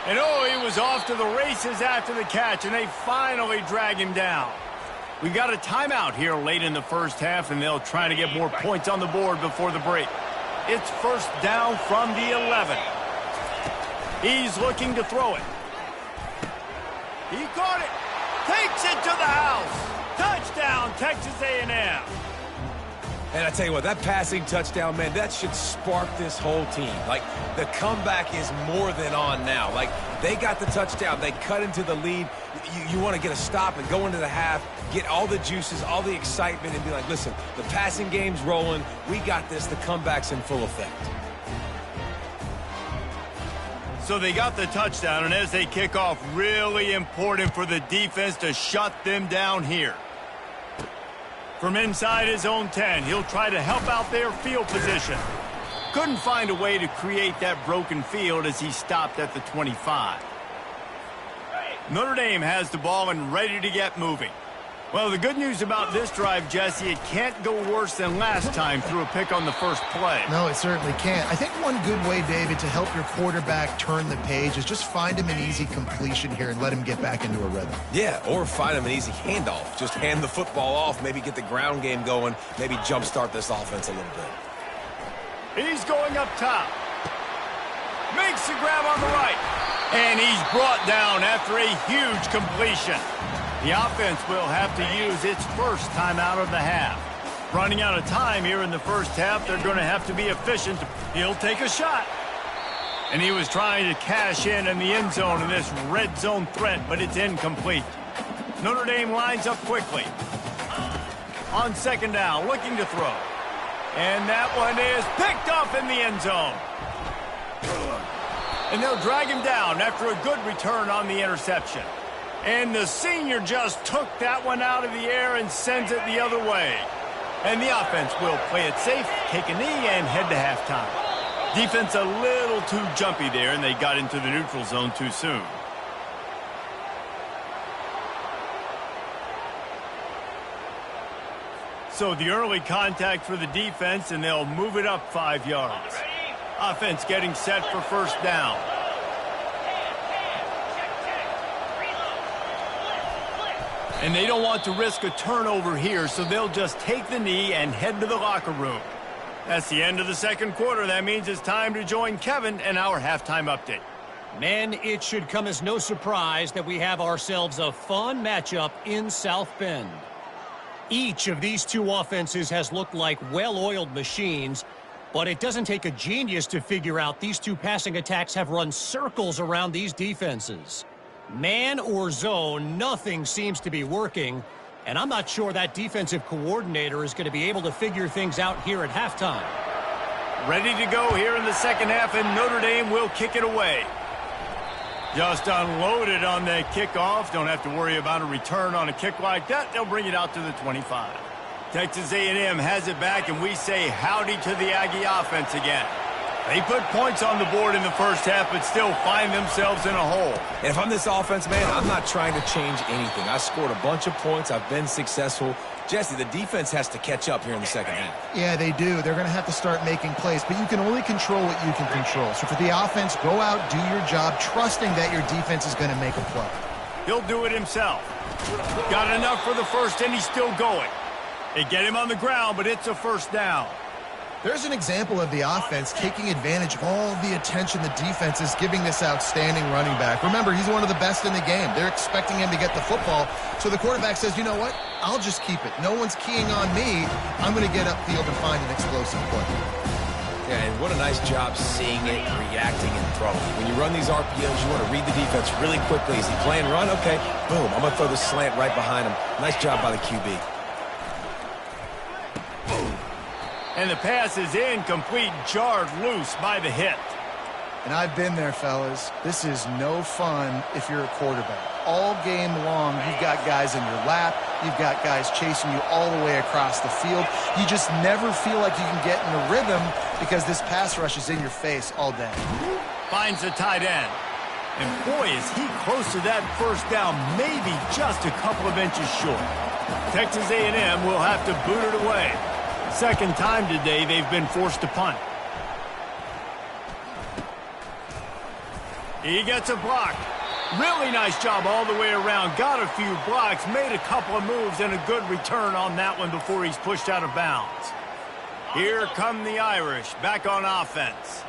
And oh, he was off to the races after the catch, and they finally drag him down. We got a timeout here late in the first half, and they'll try to get more points on the board before the break. It's first down from the 11. He's looking to throw it. He caught it. Takes it to the house. Touchdown, Texas A&M. And I tell you what, that passing touchdown, man, that should spark this whole team. Like, the comeback is more than on now. Like, they got the touchdown. They cut into the lead. You want to get a stop and go into the half, get all the juices, all the excitement, and be like, listen, the passing game's rolling. We got this. The comeback's in full effect. So they got the touchdown, and as they kick off, really important for the defense to shut them down here. From inside his own 10, he'll try to help out their field position. Couldn't find a way to create that broken field as he stopped at the 25. Notre Dame has the ball and ready to get moving. Well, the good news about this drive, Jesse, it can't go worse than last time through a pick on the first play. No, it certainly can't. I think one good way, David, to help your quarterback turn the page is just find him an easy completion here and let him get back into a rhythm. Yeah, or find him an easy handoff. Just hand the football off, maybe get the ground game going, maybe jumpstart this offense a little bit. He's going up top. Makes the grab on the right. And he's brought down after a huge completion. The offense will have to use its first timeout of the half. Running out of time here in the first half, they're going to have to be efficient. He'll take a shot. And he was trying to cash in the end zone in this red zone threat, but it's incomplete. Notre Dame lines up quickly. On second down, looking to throw. And that one is picked up in the end zone. And they'll drag him down after a good return on the interception. And the senior just took that one out of the air and sends it the other way. And the offense will play it safe, take a knee, and head to halftime. Defense a little too jumpy there, and they got into the neutral zone too soon. So the early contact for the defense, and they'll move it up 5 yards. Offense getting set for first down. And they don't want to risk a turnover here, so they'll just take the knee and head to the locker room. That's the end of the second quarter. That means it's time to join Kevin and our halftime update. Man, it should come as no surprise that we have ourselves a fun matchup in South Bend. Each of these two offenses has looked like well-oiled machines, but it doesn't take a genius to figure out these two passing attacks have run circles around these defenses. Man or zone, nothing seems to be working, and I'm not sure that defensive coordinator is going to be able to figure things out here at halftime. Ready to go here in the second half, and Notre Dame will kick it away. Just unloaded on that kickoff. Don't have to worry about a return on a kick like that. They'll bring it out to the 25. Texas A&M has it back, and we say howdy to the Aggie offense again. They put points on the board in the first half, but still find themselves in a hole. And if I'm this offense, man, I'm not trying to change anything. I scored a bunch of points. I've been successful. Jesse, the defense has to catch up here in the second half. Yeah, they do. They're going to have to start making plays, but you can only control what you can control. So for the offense, go out, do your job, trusting that your defense is going to make a play. He'll do it himself. Got enough for the first, and he's still going. They get him on the ground, but it's a first down. There's an example of the offense taking advantage of all the attention the defense is giving this outstanding running back. Remember, he's one of the best in the game. They're expecting him to get the football. So the quarterback says, you know what? I'll just keep it. No one's keying on me. I'm going to get upfield and find an explosive play. Yeah, and what a nice job seeing it, reacting, and throwing. When you run these RPOs, you want to read the defense really quickly. Is he playing run? Okay, boom. I'm going to throw the slant right behind him. Nice job by the QB. And the pass is incomplete, jarred loose by the hit. And I've been there, fellas. This is no fun if you're a quarterback. All game long, you've got guys in your lap. You've got guys chasing you all the way across the field. You just never feel like you can get in a rhythm because this pass rush is in your face all day. Finds the tight end. And boy, is he close to that first down, maybe just a couple of inches short. Texas A&M will have to boot it away. Second time today they've been forced to punt. He gets a block. Really nice job all the way around. Got a few blocks, made a couple of moves, and a good return on that one before he's pushed out of bounds. Here come the Irish, back on offense.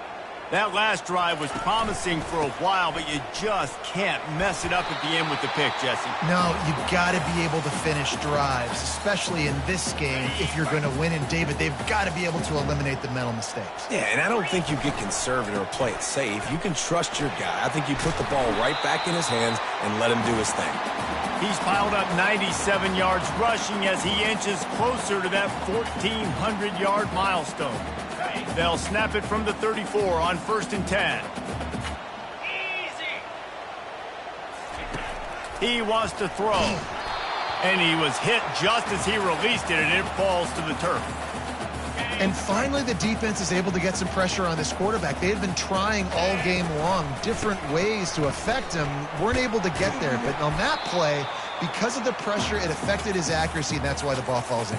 That last drive was promising for a while, but you just can't mess it up at the end with the pick, Jesse. No, you've got to be able to finish drives, especially in this game if you're going to win. And, David, they've got to be able to eliminate the mental mistakes. Yeah, and I don't think you get conservative or play it safe. You can trust your guy. I think you put the ball right back in his hands and let him do his thing. He's piled up 97 yards rushing as he inches closer to that 1,400-yard milestone. They'll snap it from the 34 on 1st and 10. He wants to throw. And he was hit just as he released it, and it falls to the turf. And finally, the defense is able to get some pressure on this quarterback. They had been trying all game long, different ways to affect him. Weren't able to get there. But on that play, because of the pressure, it affected his accuracy, and that's why the ball falls in.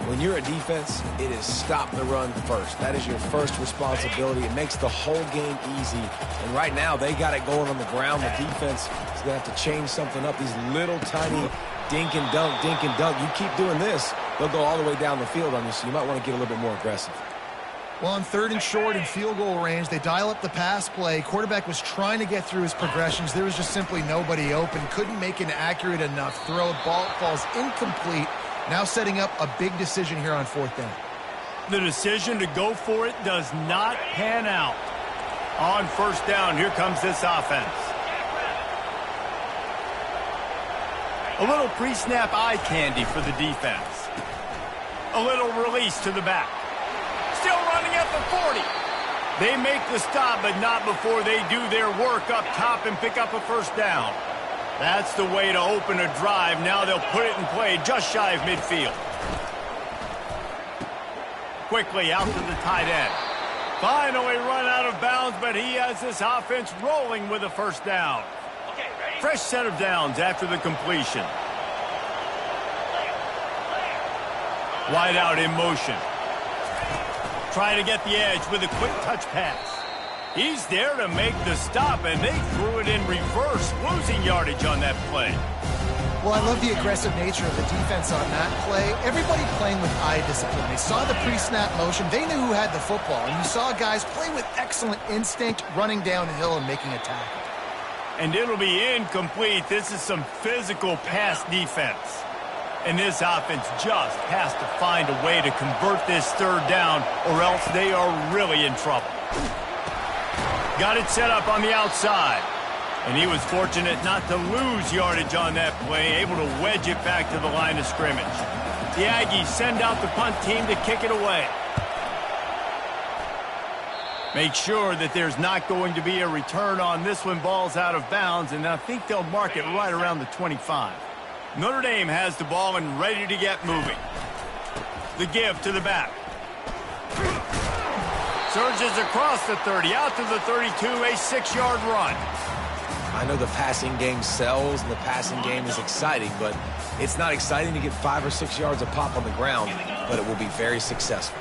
When you're a defense, it is stop the run first. That is your first responsibility. It makes the whole game easy. And right now, they got it going on the ground. The defense is going to have to change something up. These little tiny dink and dunk, dink and dunk. You keep doing this, they'll go all the way down the field on you, so you might want to get a little bit more aggressive. Well, on 3rd and short and field goal range, they dial up the pass play. Quarterback was trying to get through his progressions. There was just simply nobody open. Couldn't make an accurate enough throw. Ball falls incomplete. Now setting up a big decision here on 4th down. The decision to go for it does not pan out. On 1st down, here comes this offense. A little pre-snap eye candy for the defense. A little release to the back. Still running at the 40. They make the stop, but not before they do their work up top and pick up a 1st down. That's the way to open a drive. Now they'll put it in play just shy of midfield. Quickly out to the tight end. Finally run out of bounds, but he has this offense rolling with a 1st down. Fresh set of downs after the completion. Wide out in motion. Trying to get the edge with a quick touch pass. He's there to make the stop, and they threw it in reverse, losing yardage on that play. Well, I love the aggressive nature of the defense on that play. Everybody playing with eye discipline. They saw the pre-snap motion. They knew who had the football, and you saw guys play with excellent instinct, running downhill and making a tackle. And it'll be incomplete. This is some physical pass defense. And this offense just has to find a way to convert this 3rd down, or else they are really in trouble. Got it set up on the outside. And he was fortunate not to lose yardage on that play, able to wedge it back to the line of scrimmage. The Aggies send out the punt team to kick it away. Make sure that there's not going to be a return on this one. Ball's out of bounds, and I think they'll mark it right around the 25. Notre Dame has the ball and ready to get moving. The give to the back. Surges across the 30, out to the 32, a 6-yard run. I know the passing game sells and the passing game is exciting, but it's not exciting to get 5 or 6 yards a pop on the ground, but it will be very successful.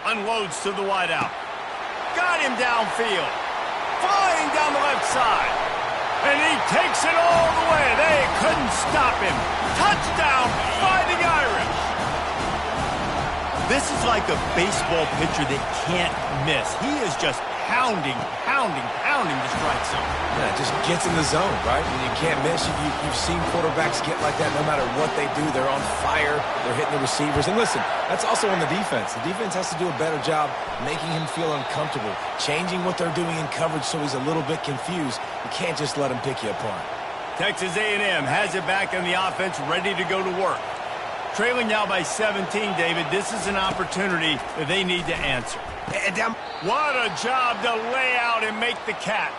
Unloads to the wideout. Got him downfield. Flying down the left side. And he takes it all the way. They couldn't stop him. Touchdown, Fighting Irish. This is like a baseball pitcher that can't miss. He is just pounding the strike zone. Yeah, just gets in the zone, right? And you can't miss. You've seen quarterbacks get like that no matter what they do. They're on fire. They're hitting the receivers. And listen, that's also on the defense. The defense has to do a better job making him feel uncomfortable, changing what they're doing in coverage so he's a little bit confused. You can't just let him pick you apart. Texas A&M has it back in the offense, ready to go to work. Trailing now by 17, David. This is an opportunity that they need to answer. What a job to lay out and make the catch.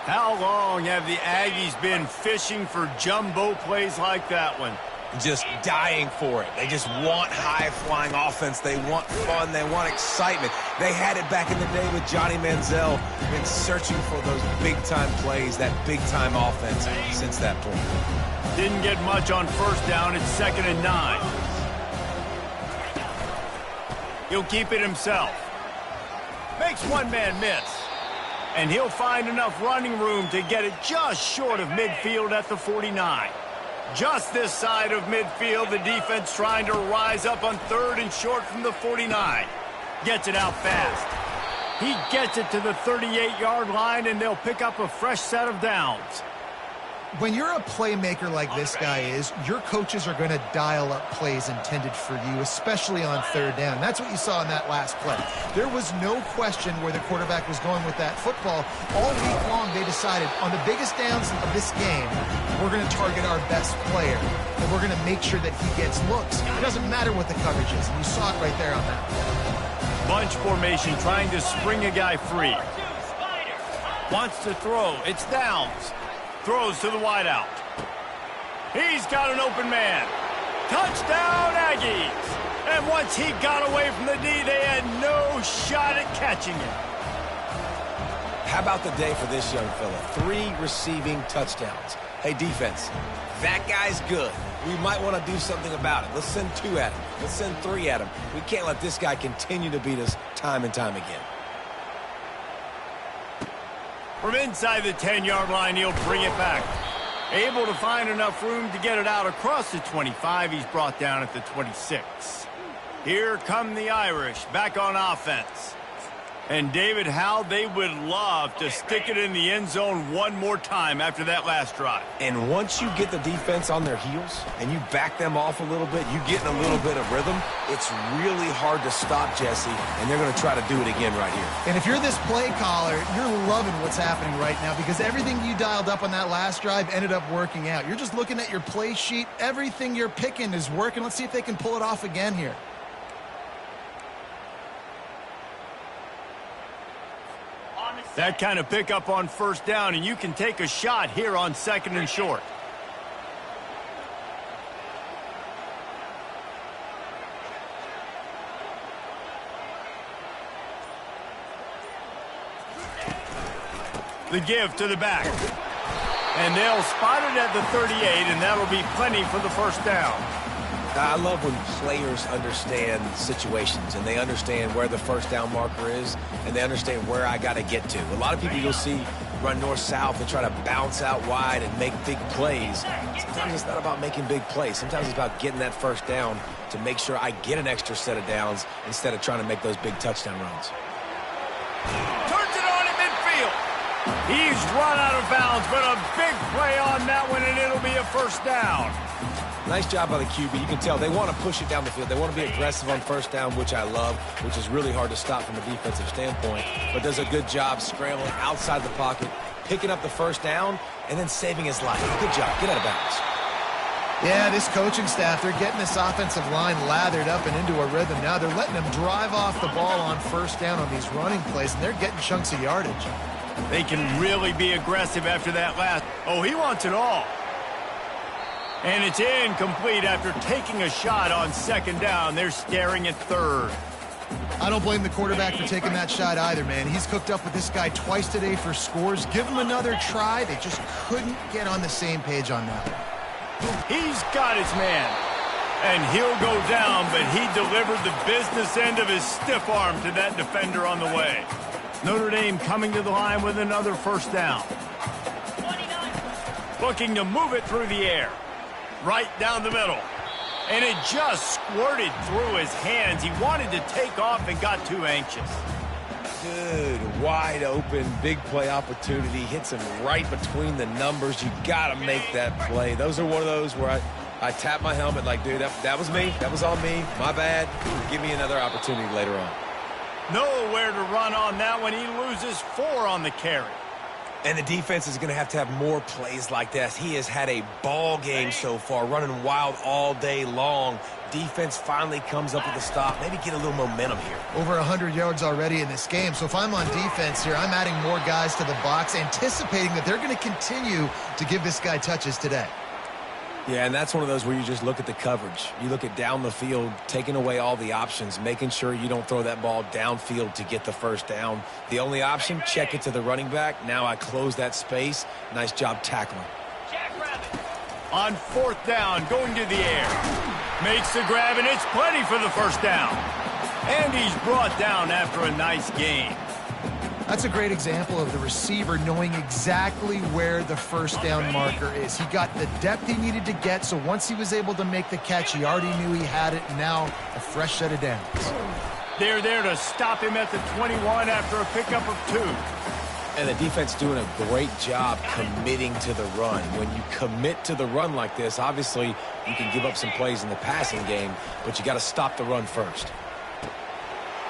How long have the Aggies been fishing for jumbo plays like that one? Just dying for it. They just want high-flying offense. They want fun. They want excitement. They had it back in the day with Johnny Manziel. Been searching for those big-time plays, that big-time offense since that point. Didn't get much on 1st down. It's 2nd and 9. He'll keep it himself. Makes one man miss. And he'll find enough running room to get it just short of midfield at the 49. Just this side of midfield, the defense trying to rise up on 3rd and short from the 49. Gets it out fast. He gets it to the 38-yard line, and they'll pick up a fresh set of downs. When you're a playmaker like this guy is, your coaches are going to dial up plays intended for you, especially on 3rd down. That's what you saw in that last play. There was no question where the quarterback was going with that football. All week long, they decided on the biggest downs of this game, we're going to target our best player, and we're going to make sure that he gets looks. It doesn't matter what the coverage is, and you saw it right there on that play. Bunch formation trying to spring a guy free. Wants to throw. It's Downs. Throws to the wideout. He's got an open man. Touchdown, Aggies! And once he got away from the D, they had no shot at catching him. How about the day for this young fella? 3 receiving touchdowns. Hey, defense, that guy's good. We might want to do something about it. Let's send 2 at him. Let's send 3 at him. We can't let this guy continue to beat us time and time again. From inside the 10-yard line, he'll bring it back. Able to find enough room to get it out across the 25. He's brought down at the 26. Here come the Irish back on offense. And David, how they would love to stick it in the end zone one more time after that last drive. And once you get the defense on their heels and you back them off a little bit, you get in a little bit of rhythm, it's really hard to stop, Jesse, and they're going to try to do it again right here. And if you're this play caller, you're loving what's happening right now because everything you dialed up on that last drive ended up working out. You're just looking at your play sheet. Everything you're picking is working. Let's see if they can pull it off again here. That kind of pickup on 1st down, and you can take a shot here on 2nd and short. The give to the back. And they'll spot it at the 38, and that'll be plenty for the 1st down. I love when players understand situations and they understand where the 1st down marker is and they understand where I got to get to. A lot of people you'll see run north-south and try to bounce out wide and make big plays. Sometimes it's not about making big plays. Sometimes it's about getting that 1st down to make sure I get an extra set of downs instead of trying to make those big touchdown runs. Turns it on at midfield. He's run out of bounds, but a big play on that one, and it'll be a 1st down. Nice job by the QB. You can tell they want to push it down the field. They want to be aggressive on 1st down, which I love, which is really hard to stop from a defensive standpoint, but does a good job scrambling outside the pocket, picking up the 1st down, and then saving his life. Good job. Get out of bounds. Yeah, this coaching staff, they're getting this offensive line lathered up and into a rhythm. Now they're letting them drive off the ball on 1st down on these running plays, and they're getting chunks of yardage. They can really be aggressive after that last. Oh, he wants it all. And it's incomplete after taking a shot on 2nd down. They're staring at 3rd. I don't blame the quarterback for taking that shot either, man. He's cooked up with this guy twice today for scores. Give him another try. They just couldn't get on the same page on that one. He's got his man. And he'll go down, but he delivered the business end of his stiff arm to that defender on the way. Notre Dame coming to the line with another 1st down. Looking to move it through the air. Right down the middle. And it just squirted through his hands. He wanted to take off and got too anxious. Good, wide open, big play opportunity. Hits him right between the numbers. You got to make that play. Those are one of those where I tap my helmet like, dude, that was me. That was on me. My bad. Give me another opportunity later on. Nowhere to run on that one. He loses 4 on the carry. And the defense is going to have more plays like this. He has had a ball game so far, running wild all day long. Defense finally comes up with a stop. Maybe get a little momentum here. Over 100 yards already in this game. So if I'm on defense here, I'm adding more guys to the box, anticipating that they're going to continue to give this guy touches today. Yeah, and that's one of those where you just look at the coverage. You look at down the field, taking away all the options, making sure you don't throw that ball downfield to get the 1st down. The only option, check it to the running back. Now I close that space. Nice job tackling. On 4th down, going to the air. Makes the grab, and it's plenty for the 1st down. And he's brought down after a nice gain. That's a great example of the receiver knowing exactly where the first down marker is. He got the depth he needed to get, so once he was able to make the catch, he already knew he had it, and now a fresh set of downs. They're there to stop him at the 21 after a pickup of 2. And the defense doing a great job committing to the run. When you commit to the run like this, obviously you can give up some plays in the passing game, but you got to stop the run first.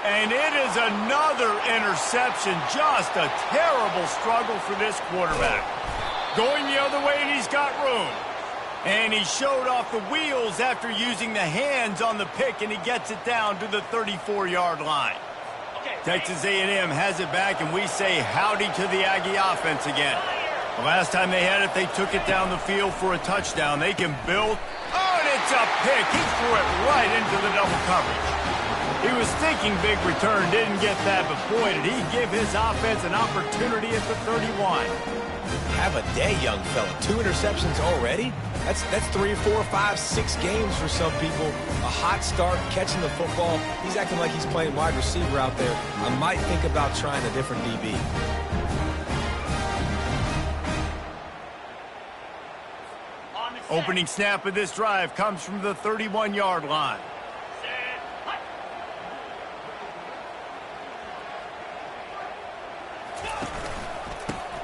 And it is another interception. Just a terrible struggle for this quarterback. Going the other way, and he's got room. And he showed off the wheels after using the hands on the pick, and he gets it down to the 34-yard line. Texas A&M has it back, and we say howdy to the Aggie offense again. The last time they had it, they took it down the field for a touchdown. They can build. Oh, and it's a pick. He threw it right into the double coverage. He was thinking big return, didn't get that, but boy, did he give his offense an opportunity at the 31. Have a day, young fella. 2 interceptions already? That's 3, 4, 5, 6 games for some people. A hot start, catching the football. He's acting like he's playing wide receiver out there. I might think about trying a different DB. Opening snap of this drive comes from the 31-yard line.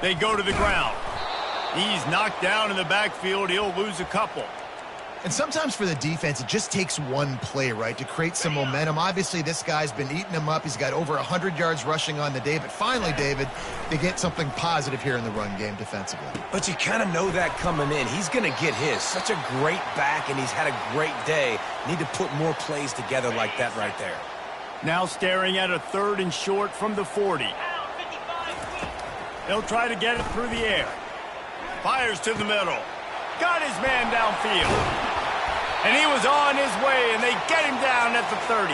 They go to the ground. He's knocked down in the backfield. He'll lose a couple. And sometimes for the defense, it just takes one play, right, to create some momentum. Obviously, this guy's been eating them up. He's got over 100 yards rushing on the day. But finally, David, they get something positive here in the run game defensively. But you kind of know that coming in. He's going to get his. Such a great back, and he's had a great day. Need to put more plays together like that right there. Now staring at a 3rd and short from the 40. He'll try to get it through the air. Fires to the middle. Got his man downfield. And he was on his way, and they get him down at the 30.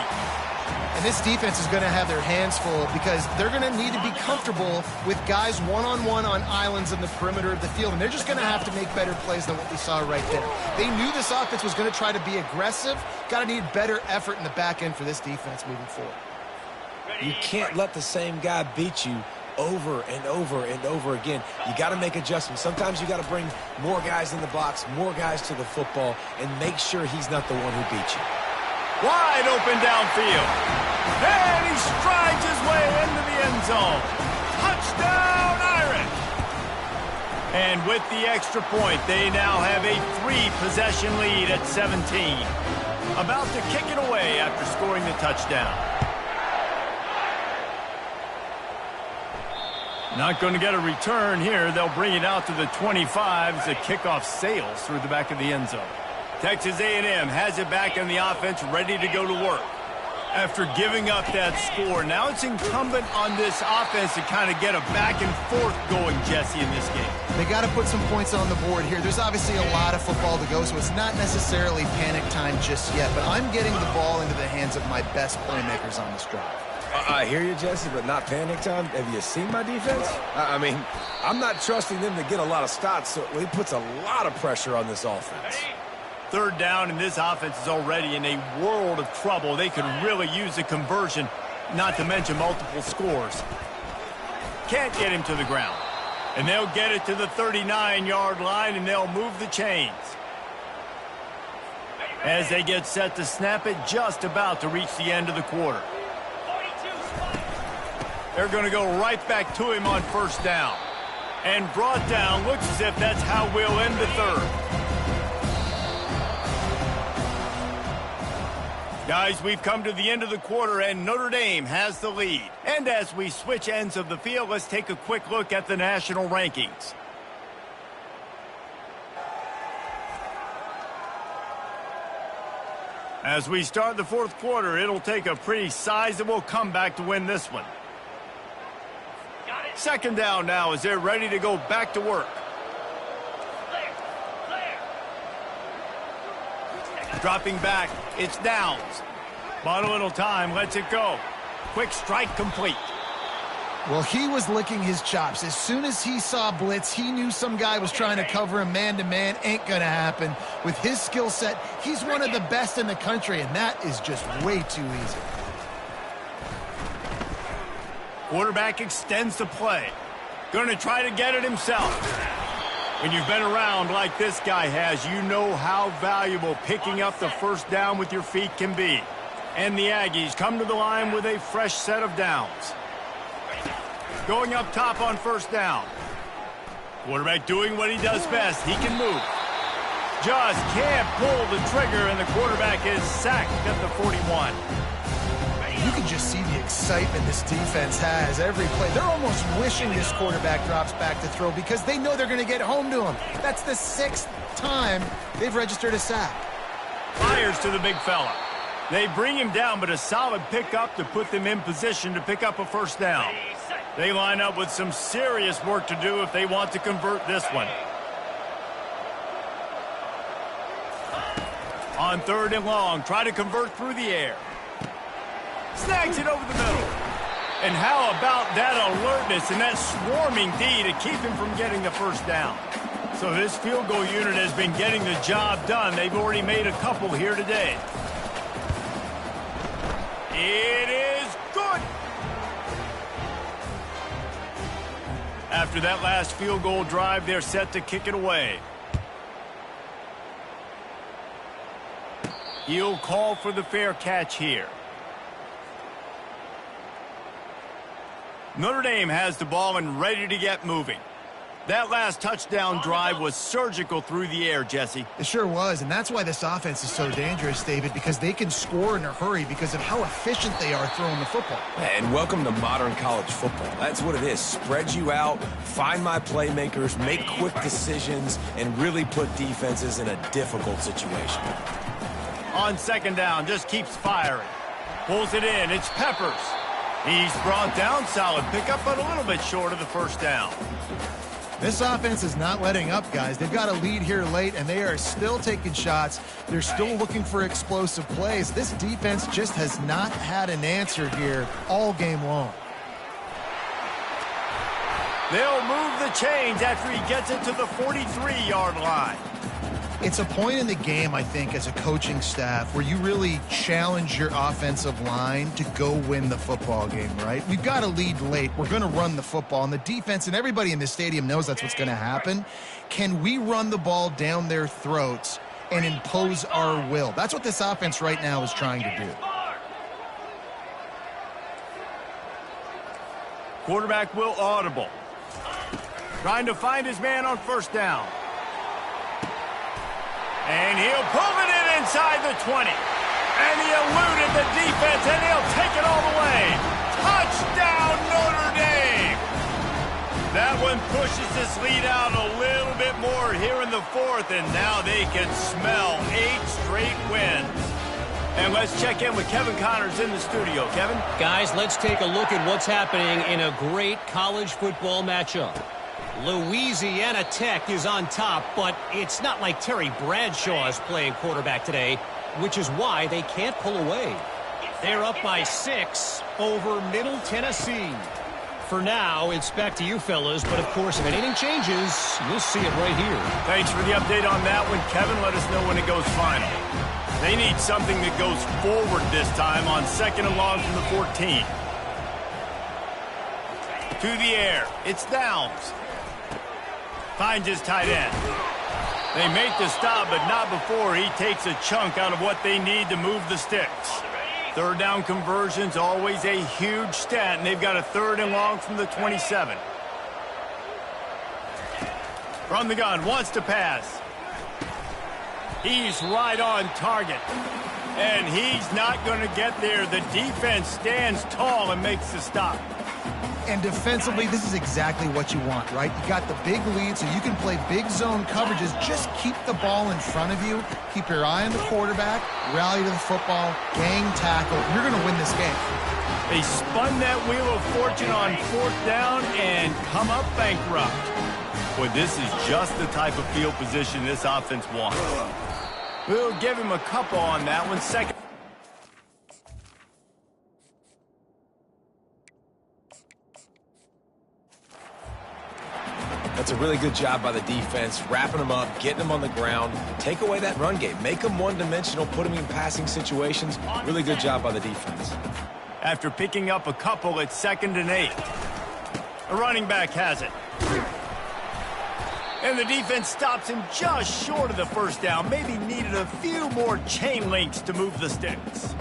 And this defense is going to have their hands full because they're going to need to be comfortable with guys one-on-one on islands in the perimeter of the field. And they're just going to have to make better plays than what we saw right there. They knew this offense was going to try to be aggressive. Got to need better effort in the back end for this defense moving forward. You can't let the same guy beat you over and over and over again. You got to make adjustments. Sometimes you got to bring more guys in the box, more guys to the football, and make sure he's not the one who beat you. Wide open downfield. And he strides his way into the end zone. Touchdown, Irish! And with the extra point, they now have a 3-possession lead at 17. About to kick it away after scoring the touchdown. Not going to get a return here. They'll bring it out to the 25 as the kickoff sails through the back of the end zone. Texas A&M has it back in the offense, ready to go to work. After giving up that score, now it's incumbent on this offense to kind of get a back and forth going, Jesse, in this game. They got to put some points on the board here. There's obviously a lot of football to go, so it's not necessarily panic time just yet, but I'm getting the ball into the hands of my best playmakers on this drive. I hear you, Jesse, but not panic time. Have you seen my defense? I mean, I'm not trusting them to get a lot of stops, so it puts a lot of pressure on this offense. 3rd down, and this offense is already in a world of trouble. They could really use a conversion, not to mention multiple scores. Can't get him to the ground. And they'll get it to the 39-yard line, and they'll move the chains. As they get set to snap it, just about to reach the end of the quarter. They're going to go right back to him on 1st down. And brought down, looks as if that's how we'll end the 3rd. Guys, we've come to the end of the quarter, and Notre Dame has the lead. And as we switch ends of the field, let's take a quick look at the national rankings. As we start the 4th quarter, it'll take a pretty sizable comeback to win this one. 2nd down now as they're ready to go back to work. Dropping back, it's Downs. Bought a little time, lets it go. Quick strike complete. Well, he was licking his chops. As soon as he saw blitz, he knew some guy was trying to cover him man-to-man. Ain't going to happen. With his skill set, he's one of the best in the country, and that is just way too easy. Quarterback extends the play. Going to try to get it himself. When you've been around like this guy has, you know how valuable picking up the first down with your feet can be. And the Aggies come to the line with a fresh set of downs. Going up top on first down. Quarterback doing what he does best. He can move. Just can't pull the trigger, and the quarterback is sacked at the 41. You can just see the excitement this defense has every play. They're almost wishing this quarterback drops back to throw because they know they're going to get home to him. That's the 6th time they've registered a sack. Fires to the big fella. They bring him down, but a solid pickup to put them in position to pick up a first down. They line up with some serious work to do if they want to convert this one. On 3rd and long, try to convert through the air. Snags it over the middle. And how about that alertness and that swarming D to keep him from getting the first down? So this field goal unit has been getting the job done. They've already made a couple here today. It is good. After that last field goal drive, they're set to kick it away. He'll call for the fair catch here. Notre Dame has the ball and ready to get moving. That last touchdown drive was surgical through the air, Jesse. It sure was, and that's why this offense is so dangerous, David, because they can score in a hurry because of how efficient they are throwing the football. And welcome to modern college football. That's what it is. Spread you out, find my playmakers, make quick decisions, and really put defenses in a difficult situation. On 2nd down, just keeps firing. Pulls it in. It's Peppers. He's brought down. Solid pickup, but a little bit short of the first down. This offense is not letting up, guys. They've got a lead here late, and they are still taking shots. They're still looking for explosive plays. This defense just has not had an answer here all game long. They'll move the chains after he gets it to the 43-yard line. It's a point in the game, I think, as a coaching staff where you really challenge your offensive line to go win the football game, right? We've got a lead late. We're going to run the football, and the defense and everybody in the stadium knows that's what's going to happen. Can we run the ball down their throats and impose our will? That's what this offense right now is trying to do. Quarterback will audible. Trying to find his man on first down. And he'll pull it in inside the 20. And he eluded the defense, and he'll take it all the way. Touchdown, Notre Dame! That one pushes this lead out a little bit more here in the 4th, and now they can smell 8 straight wins. And let's check in with Kevin Connors in the studio. Kevin? Guys, let's take a look at what's happening in a great college football matchup. Louisiana Tech is on top, but it's not like Terry Bradshaw is playing quarterback today, which is why they can't pull away. They're up by 6 over Middle Tennessee. For now, it's back to you fellas, but of course, if anything changes, you'll see it right here. Thanks for the update on that one, Kevin. Let us know when it goes final. They need something that goes forward this time on 2nd and long from the 14. To the air. It's Downs. Finds his tight end. They make the stop, but not before he takes a chunk out of what they need to move the sticks. 3rd down conversion's always a huge stat, and they've got a 3rd and long from the 27. From the gun, wants to pass. He's right on target. And he's not going to get there. The defense stands tall and makes the stop. And defensively, this is exactly what you want, right? You got the big lead, so you can play big zone coverages. Just keep the ball in front of you. Keep your eye on the quarterback. Rally to the football. Gang tackle. You're going to win this game. They spun that wheel of fortune on 4th down and come up bankrupt. Boy, this is just the type of field position this offense wants. We'll give him a couple on that one. 2nd. That's a really good job by the defense, wrapping them up, getting them on the ground. Take away that run game. Make them one-dimensional, put them in passing situations. Really good job by the defense. after picking up a couple at 2nd and 8. The running back has it. And the defense stops him just short of the first down. Maybe needed a few more chain links to move the sticks.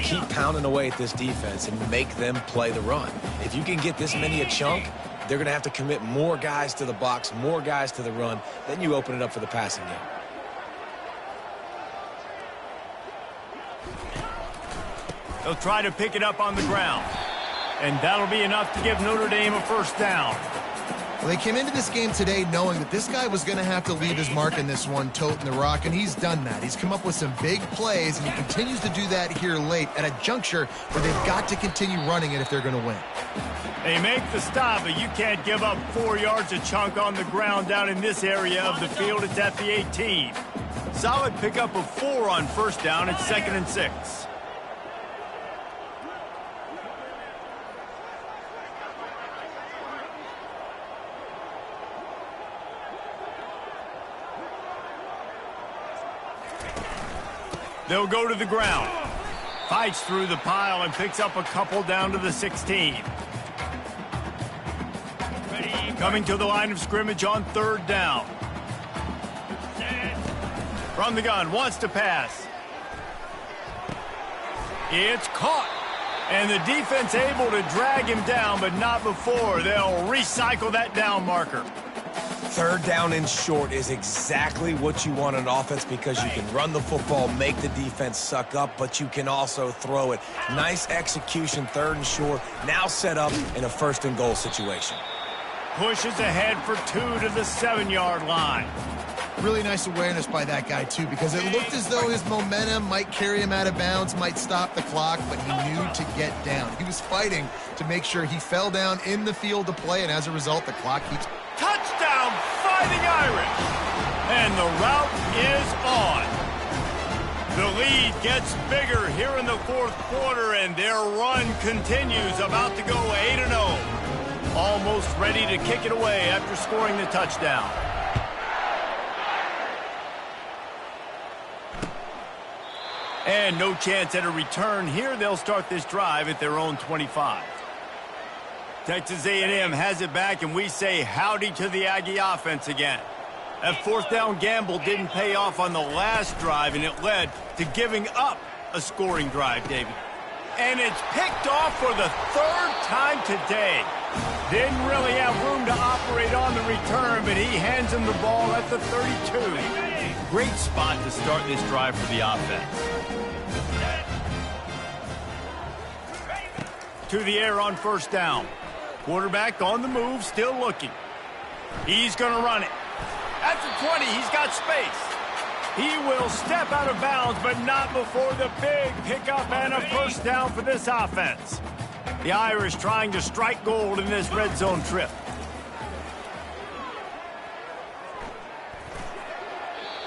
Keep pounding away at this defense and make them play the run. If you can get this many a chunk, they're going to have to commit more guys to the box, more guys to the run. Then you open it up for the passing game. They'll try to pick it up on the ground. And that'll be enough to give Notre Dame a first down. Well, they came into this game today knowing that this guy was going to have to leave his mark in this one, toting the rock, and he's done that. He's come up with some big plays, and he continues to do that here late at a juncture where they've got to continue running it if they're going to win. They make the stop, but you can't give up 4 yards a chunk on the ground down in this area of the field. It's at the 18. Solid pickup of 4 on first down. It's 2nd and 6. They'll go to the ground. Fights through the pile and picks up a couple down to the 16. Coming to the line of scrimmage on 3rd down. From the gun, wants to pass. It's caught. And the defense able to drag him down, but not before. They'll recycle that down marker. 3rd down and short is exactly what you want on offense because you can run the football, make the defense suck up, but you can also throw it. Nice execution, 3rd and short, now set up in a 1st and goal situation. Pushes ahead for 2 to the 7-yard line. Really nice awareness by that guy, too, because it looked as though his momentum might carry him out of bounds, might stop the clock, but he knew to get down. He was fighting to make sure he fell down in the field to play, and as a result, the clock keeps... Touchdown, Fighting Irish! And the route is on. The lead gets bigger here in the 4th quarter, and their run continues, about to go 8-0. Almost ready to kick it away after scoring the touchdown. And no chance at a return here. They'll start this drive at their own 25. Texas A&M has it back, and we say howdy to the Aggie offense again. That 4th down gamble didn't pay off on the last drive, and it led to giving up a scoring drive, David. And it's picked off for the 3rd time today. Didn't really have room to operate on the return, but he hands him the ball at the 32. Great spot to start this drive for the offense. To the air on 1st down. Quarterback on the move, still looking. He's going to run it. At the 20, he's got space. He will step out of bounds, but not before the big pickup and a 1st down for this offense. The Irish trying to strike gold in this red zone trip.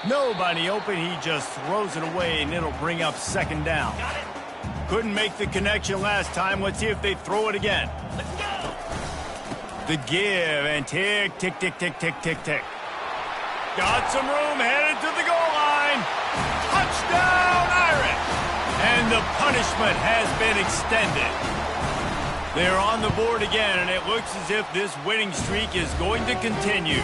Nobody open. He just throws it away, and it'll bring up 2nd down. Couldn't make the connection last time. Let's see if they throw it again. Let's go. The give, and tick, tick, tick, tick, tick, tick, tick. Got some room, headed to the goal line. Touchdown, Irish! And the punishment has been extended. They're on the board again, and it looks as if this winning streak is going to continue.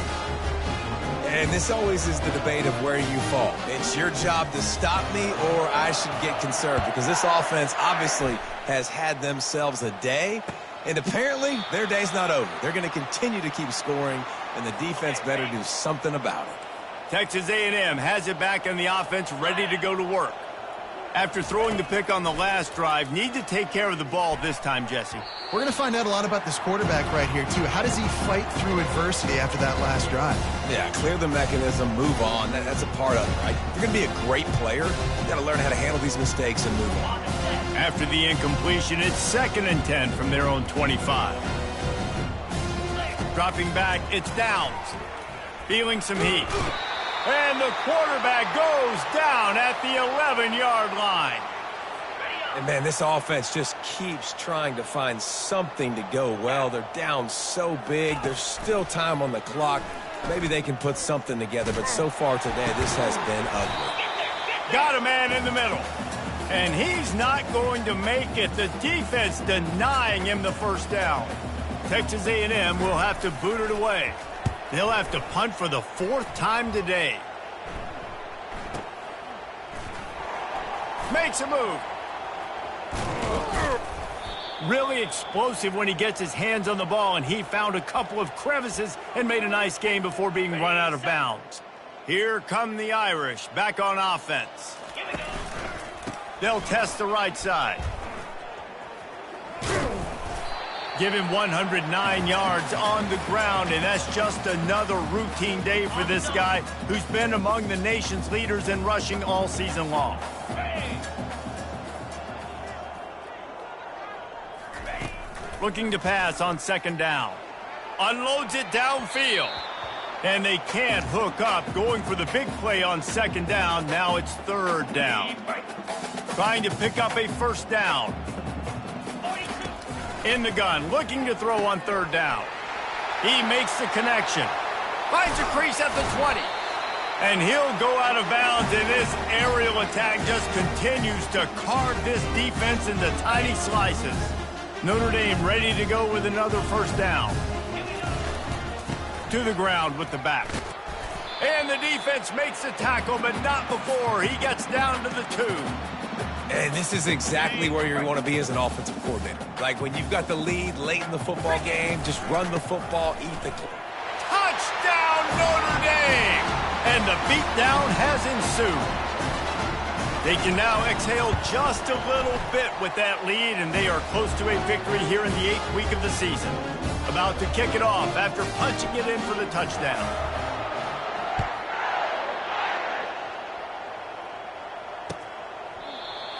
And this always is the debate of where you fall. It's your job to stop me, or I should get conserved, because this offense obviously has had themselves a day, and apparently their day's not over. They're going to continue to keep scoring, and the defense better do something about it. Texas A&M has it back on the offense, ready to go to work. After throwing the pick on the last drive, need to take care of the ball this time, Jesse. We're going to find out a lot about this quarterback right here, too. How does he fight through adversity after that last drive? Yeah, clear the mechanism, move on. That's a part of it, right? If you're going to be a great player, you've got to learn how to handle these mistakes and move on. After the incompletion, it's 2nd and 10 from their own 25. Dropping back, it's Downs. Feeling some heat. And the quarterback goes down at the 11-yard line. And, man, this offense just keeps trying to find something to go well. They're down so big. There's still time on the clock. Maybe they can put something together, but so far today, this has been ugly. Got a man in the middle. And he's not going to make it. The defense denying him the first down. Texas A&M will have to boot it away. They'll have to punt for the 4th time today. Makes a move. Really explosive when he gets his hands on the ball, and he found a couple of crevices and made a nice game before being run out of bounds. Here come the Irish, back on offense. They'll test the right side. Give him 109 yards on the ground, and that's just another routine day for this guy who's been among the nation's leaders in rushing all season long. Looking to pass on 2nd down. Unloads it downfield. And they can't hook up. Going for the big play on 2nd down. Now it's 3rd down. Trying to pick up a 1st down. In the gun. Looking to throw on 3rd down. He makes the connection. Finds a crease at the 20. And he'll go out of bounds. And this aerial attack just continues to carve this defense into tiny slices. Notre Dame ready to go with another 1st down. To the ground with the back. And the defense makes the tackle, but not before he gets down to the 2. And this is exactly where you want to be as an offensive coordinator. Like when you've got the lead late in the football game, just run the football, eat the clock. Touchdown, Notre Dame! And the beatdown has ensued. They can now exhale just a little bit with that lead, and they are close to a victory here in the 8th week of the season. About to kick it off after punching it in for the touchdown.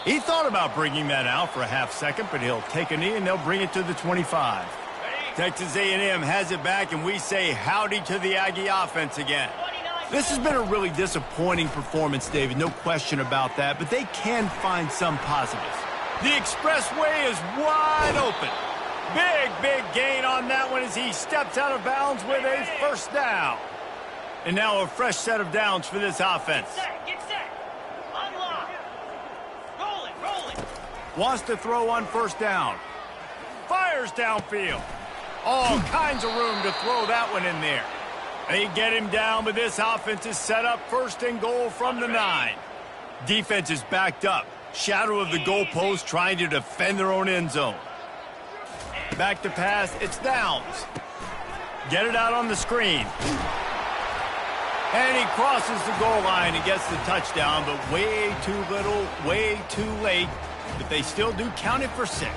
He thought about bringing that out for a half second, but he'll take a knee and they'll bring it to the 25. Texas A&M has it back, and we say howdy to the Aggie offense again. This has been a really disappointing performance, David, no question about that, but they can find some positives. The expressway is wide open. Big gain on that one as he steps out of bounds with a 1st down. And now a fresh set of downs for this offense. Get set. Unlock. Roll it. Wants to throw on 1st down. Fires downfield. All kinds of room to throw that one in there. They get him down, but this offense is set up 1st and goal from the 9. Defense is backed up. Shadow of the goalpost trying to defend their own end zone. Back to pass, it's Downs. Get it out on the screen. And he crosses the goal line and gets the touchdown, but way too little, way too late. But they still do count it for 6.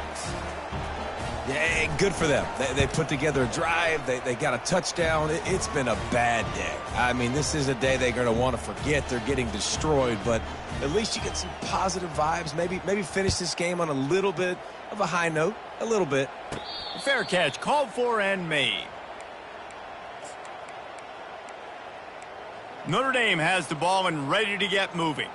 Yeah, good for them. They put together a drive. They got a touchdown. It's been a bad day. I mean, this is a day they're going to want to forget. They're getting destroyed, but at least you get some positive vibes. Maybe finish this game on a little bit of a high note. A little bit. Fair catch, called for and made. Notre Dame has the ball and ready to get moving.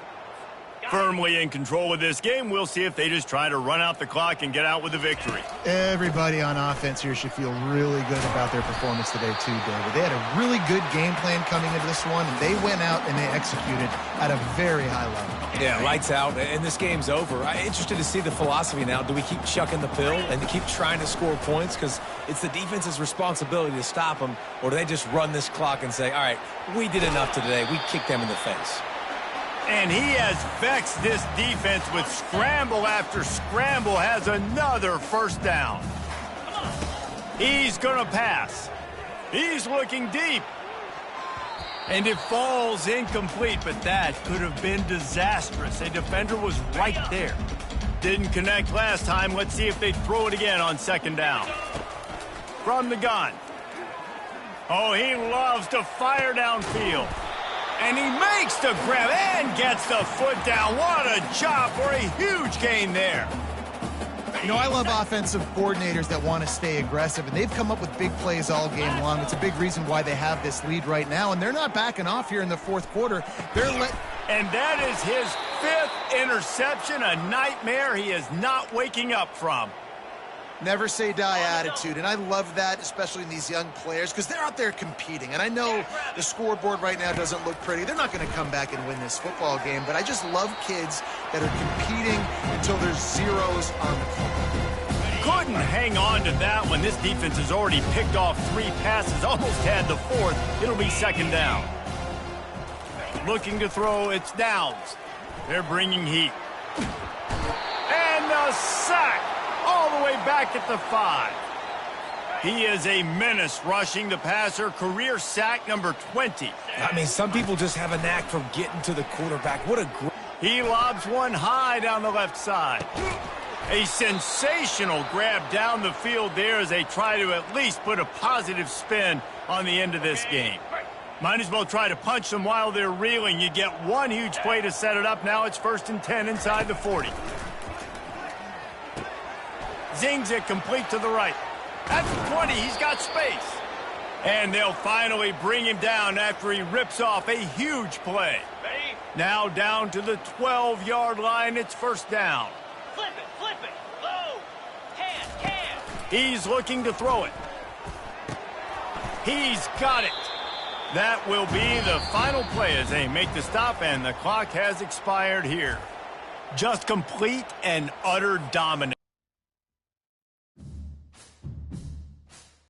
Firmly in control of this game. We'll see if they just try to run out the clock and get out with a victory. Everybody on offense here should feel really good about their performance today too, David. They had a really good game plan coming into this one, and they went out and they executed at a very high level. Yeah, lights out, and this game's over. I'm interested to see the philosophy now. Do we keep chucking the pill and keep trying to score points? Because it's the defense's responsibility to stop them, or do they just run this clock and say, all right, we did enough today. We kicked them in the face. And he has vexed this defense with scramble after scramble, has another 1st down. He's going to pass. He's looking deep. And it falls incomplete, but that could have been disastrous. A defender was right there. Didn't connect last time. Let's see if they throw it again on 2nd down. From the gun. Oh, he loves to fire downfield. And he makes the grab and gets the foot down. What a job for a huge gain there. You know, I love offensive coordinators that want to stay aggressive, and they've come up with big plays all game long. It's a big reason why they have this lead right now, and they're not backing off here in the 4th quarter. And that is his 5th interception, a nightmare he is not waking up from. never say die attitude, and I love that, especially in these young players, because they're out there competing. And I know the scoreboard right now doesn't look pretty. They're not going to come back and win this football game, but I just love kids that are competing until there's zeros on the clock. Couldn't hang on to that one. This defense has already picked off 3 passes, almost had the 4th. It'll be 2nd down. Looking to throw, it's Downs. They're bringing heat. And a sack all the way back at the 5. He is a menace rushing the passer. Career sack number 20. I mean, some people just have a knack for getting to the quarterback. What a great... He lobs one high down the left side. A sensational grab down the field there as they try to at least put a positive spin on the end of this game. Might as well try to punch them while they're reeling. You get one huge play to set it up. Now it's 1st and 10 inside the 40. Zings it complete to the right. At the 20, he's got space. And they'll finally bring him down after he rips off a huge play. Now down to the 12-yard line. It's 1st down. Flip it, low, can. He's looking to throw it. He's got it. That will be the final play as they make the stop, and the clock has expired here. Just complete and utter dominance.